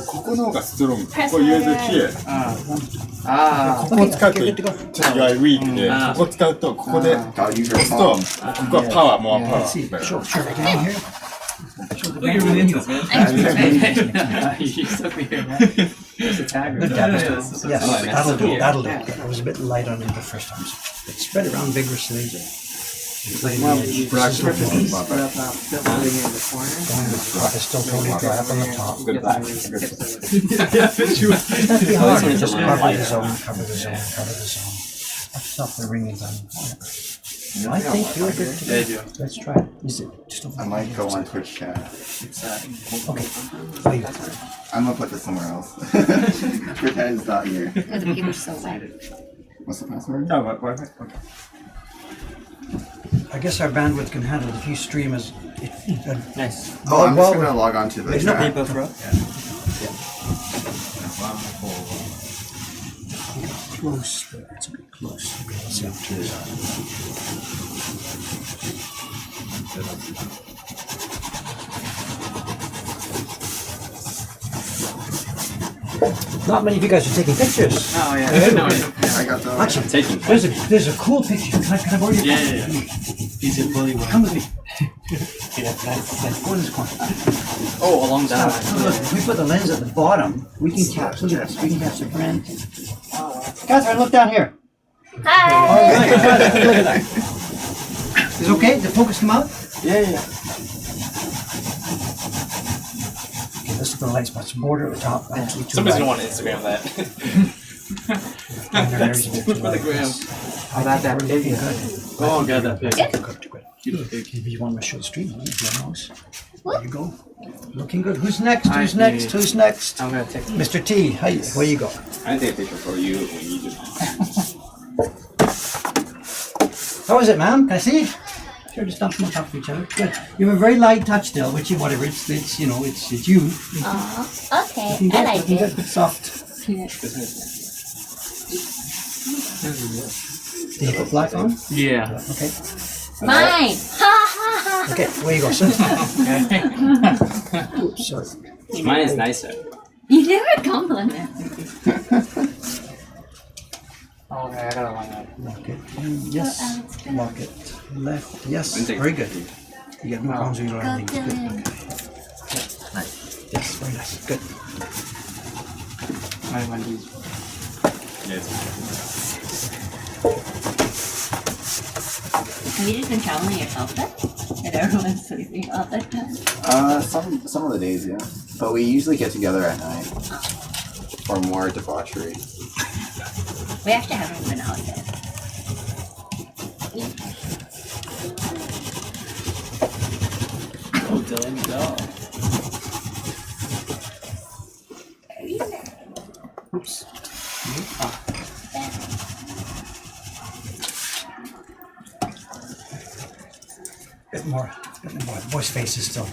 ここの方がストロング。ここ入れるき、Ah. ここ使うとちょっとウィークで、ここ使うとここで I'll use your 押すと、 palm. ここはパワー、モアパワ Let's see. ー。 Sure, sure. I can hear. Look, you're really into this, man. You stuck me here. There's a tag. Good right dad. there. Yes, that'll do. That'll do. I was a bit light on it the first time. It spread around vigorously. Well, you Black spread purple. the spread up the holding in the corner. It's still totally dry up on the top. Get black. the tips of it. That'd be hard. It's Just a little cover light. the zone, cover the zone, cover the zone. Let's stop the ringing on. I think you're good to Yeah, I go. do. Let's try it. Is it just over? I might go on Twitch chat. Okay. Oh, you. I'm gonna put this somewhere else. Pretend it's not here. Oh, the paper's so wet. What's the password? Oh, Wi-Fi? Okay. I guess our bandwidth can handle it if you stream as. Nice. Oh, I'm just well, gonna log on to the there's no chat. paper for Close, but it's a bit close. Okay, let's see how it turns out. Not many of you guys are taking pictures. Oh yeah. No, I got the. Actually, Taking there's a cool picture. Can I borrow your Yeah. He's a bully one. Come with me. Go in this corner. Oh, along that So line. look, if we put the lens at the bottom, we can catch. Look at this. We can catch the brand. Catherine, look down here. Hi. Look at that. Is it okay? Did the focus come out? Yeah. Okay, let's look at the light spots. Border at the top. Actually, too Somebody's gonna light. want to Instagram that. And then there's a bit too For the light. gram. I About think that we're pig. looking good. Oh, got that pig. Good. If you want me to show the stream, if you want. There you go. Looking good. Who's next? Who's Hi, next? Stevie. Who's next? I'm gonna take Mr. T, hi, where you go? I take a picture for you when you do. How is it, ma'am? Can I see it? Sure, just dump them on top of each other. Good. You have a very light touch still, which is whatever. It's you know, it's you. Aw, okay. Looking I good, like looking it. good, but soft. Did you put black on? Yeah. Okay. Mine. Ha ha ha. Okay, where you go, sir? Oops, sorry. Mine is nicer. You never compliment. Oh, okay, I gotta line up. Lock it. Yes. Lock it. Left. Yes. Very good. You get no problems with your landing. Good. Okay. Nice. Yes, very nice. Good. My one these. Have you just been traveling yourself then? And everyone's sleeping all the time? Some of the days, yeah. But we usually get together at night for more debauchery. We actually haven't been out yet. Oh, Dylan, go. Oops. Bit more. Voice face is still.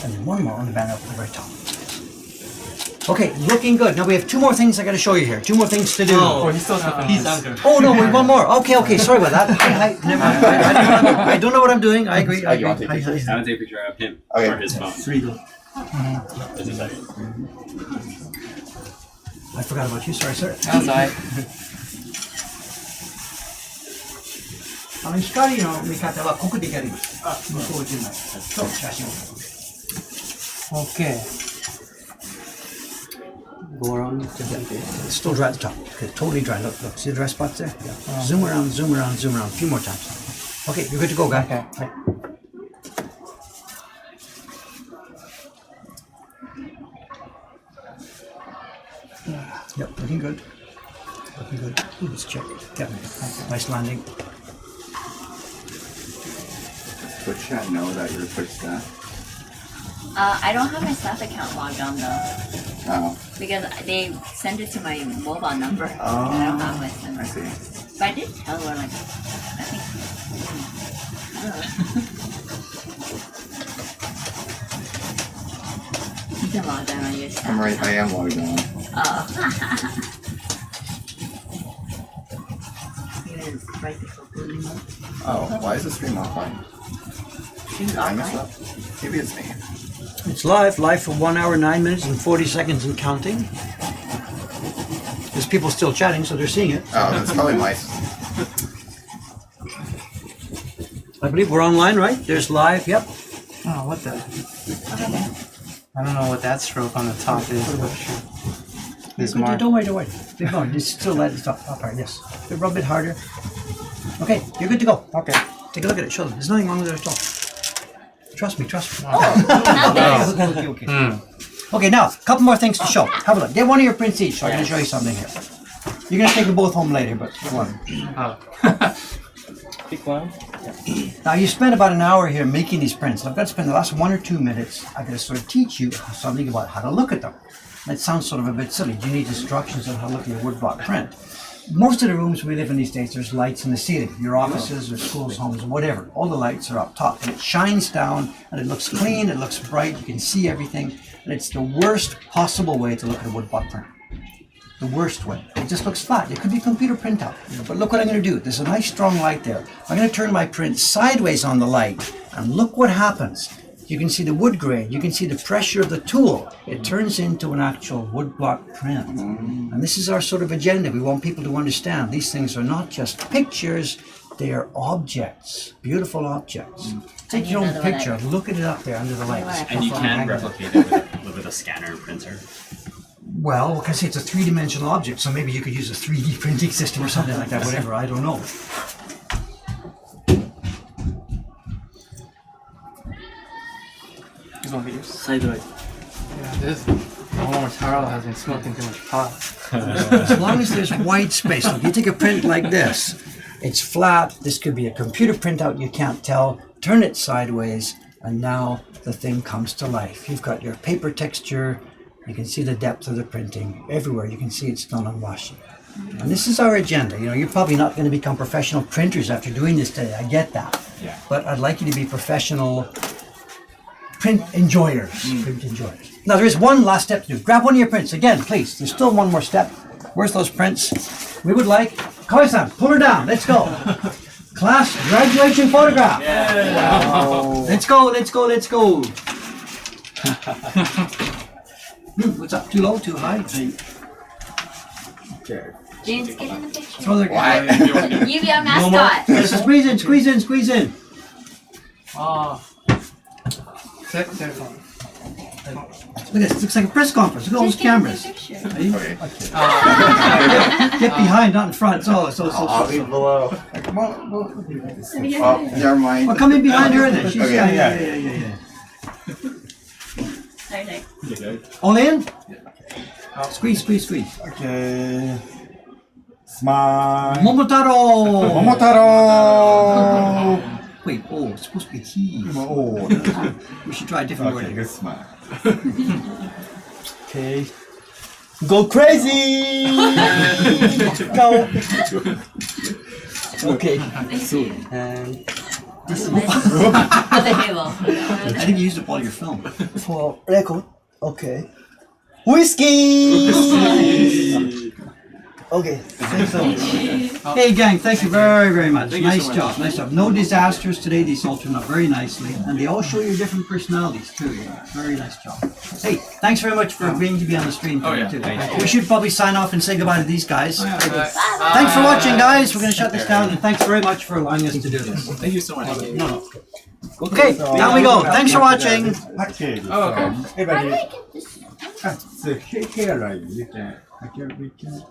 And then one more on the banner up at the very top. Okay, looking good. Now we have two more things I got to show you here. Two more things to do. He's still he's under. Oh no, wait, one more. Okay, sorry about that. Hi, never mind. I don't know what I'm doing. I agree. Oh, you want to take Hi. pictures? I would take a picture of him Okay. or his phone. This is like, I forgot about you. Sorry, sir. That's alright. 光の見方はここでやります。向こうじゃない。そう、写真を。 Okay. Go around to the It's still dry at the top. Okay, totally dry. Look, see the dry spots there? Yeah. Zoom around, zoom around, zoom around. A few more times. Okay, you're good to go, guy. Okay. Right. Yep, looking good. Looking good. Ooh, let's check. Yeah, nice landing. Twitch chat know that you're Twitch staff? I don't have my staff account logged on though. Oh, Because they send it to my mobile number. And I don't have my number. I see. But I did tell her, like, I think. I don't know. You can log on your staff. I account. am logged on. Oh. You guys write the completely more. Oh, why is the stream offline? Stream's Did I mess offline. up? Maybe it's me. It's live for 1 hour, 9 minutes, and 40 seconds and counting. There's people still chatting, so they're seeing it. Oh, that's probably my. I believe we're online, right? There's live, yep. Oh, what the? I don't know what that stroke on the top is. But sure. This mark. Don't worry. Keep going. Just still let it top part, yes. Rub it harder. Okay, you're good to go. Okay. Take a look at it, show them. There's nothing wrong with it at all. Trust me. Okay. Okay, now, a couple more things to show. Have a look. Get one of your prints each, so I'm going to show you something here. You're going to take them both home later, but get one. Pick one. Now, you spent about an hour here making these prints. I've got to spend the last 1 or 2 minutes. I've got to sort of teach you something about how to look at them. That sounds sort of a bit silly. Do you need instructions on how to look at your woodblock print? Most of the rooms we live in these days, there's lights in the ceiling. Your offices or schools, homes, whatever. All the lights are up top. And it shines down, and it looks clean, it looks bright, you can see everything. And it's the worst possible way to look at a woodblock print. The worst way. It just looks flat. It could be computer printout. But look what I'm going to do. There's a nice strong light there. I'm going to turn my print sideways on the light, and look what happens. You can see the wood grain. You can see the pressure of the tool. It turns into an actual woodblock print. And this is our sort of agenda. We want people to understand these things are not just pictures, they are objects, beautiful objects. Take your own picture, look at it up there under the lights. And you can replicate it with a scanner and printer. Well, like I say, it's a three-dimensional object, so maybe you could use a 3D printing system or something like that, whatever, I don't know. Side right. Yeah, this Taro has been smoking too much pot. As long as there's white space, look, you take a print like this, it's flat, this could be a computer printout, you can't tell, turn it sideways, and now the thing comes to life. You've got your paper texture, you can see the depth of the printing, everywhere you can see it's done on washi. And this is our agenda. You know, you're probably not going to become professional printers after doing this today, I get that. Yeah. But I'd like you to be professional print enjoyers. Print enjoyers. Now there is one last step to do. Grab one of your prints. Again, please. There's still one more step. Where's those prints? We would like... Kawai-san, pull her down. Let's go. Class graduation photograph. Yeah. Wow. Let's go, let's go, let's go. What's up? Too low, too high? Okay. James, get in the picture. Throw the guy. You be our mascot. Squeeze in, squeeze in, squeeze in. Oh. There. Look at this. It looks like a press conference. Look at all those cameras. Picture. Are you- Okay. Get behind, not in front. So. I'll be below. Come on. Oh, never mind. Well, come in behind her then. She's Okay, yeah. Sorry. All in? Squeeze. Okay. Smile. Momotaro! Momotaro! Wait, it's supposed to be he. Oh. We should try a different Okay, word. good smile. Okay. Go crazy! Go! Okay. Thank you. And At the table. I think you used up all your film. for record, okay. Whiskey! Okay, thanks so much. Hey gang, thank you very much. Nice job. No disasters today. These all turned out very nicely, and they all show your different personalities too. Very nice job. Hey, thanks very much for agreeing to be on the stream today too. We should probably sign off and say goodbye to these guys. Thanks for watching, guys. We're going to shut this down, and thanks very much for allowing us to do this. Thank you so much. No. Okay, down we go. Thanks for watching. Package. Oh, okay. Everybody. So here, like, we can.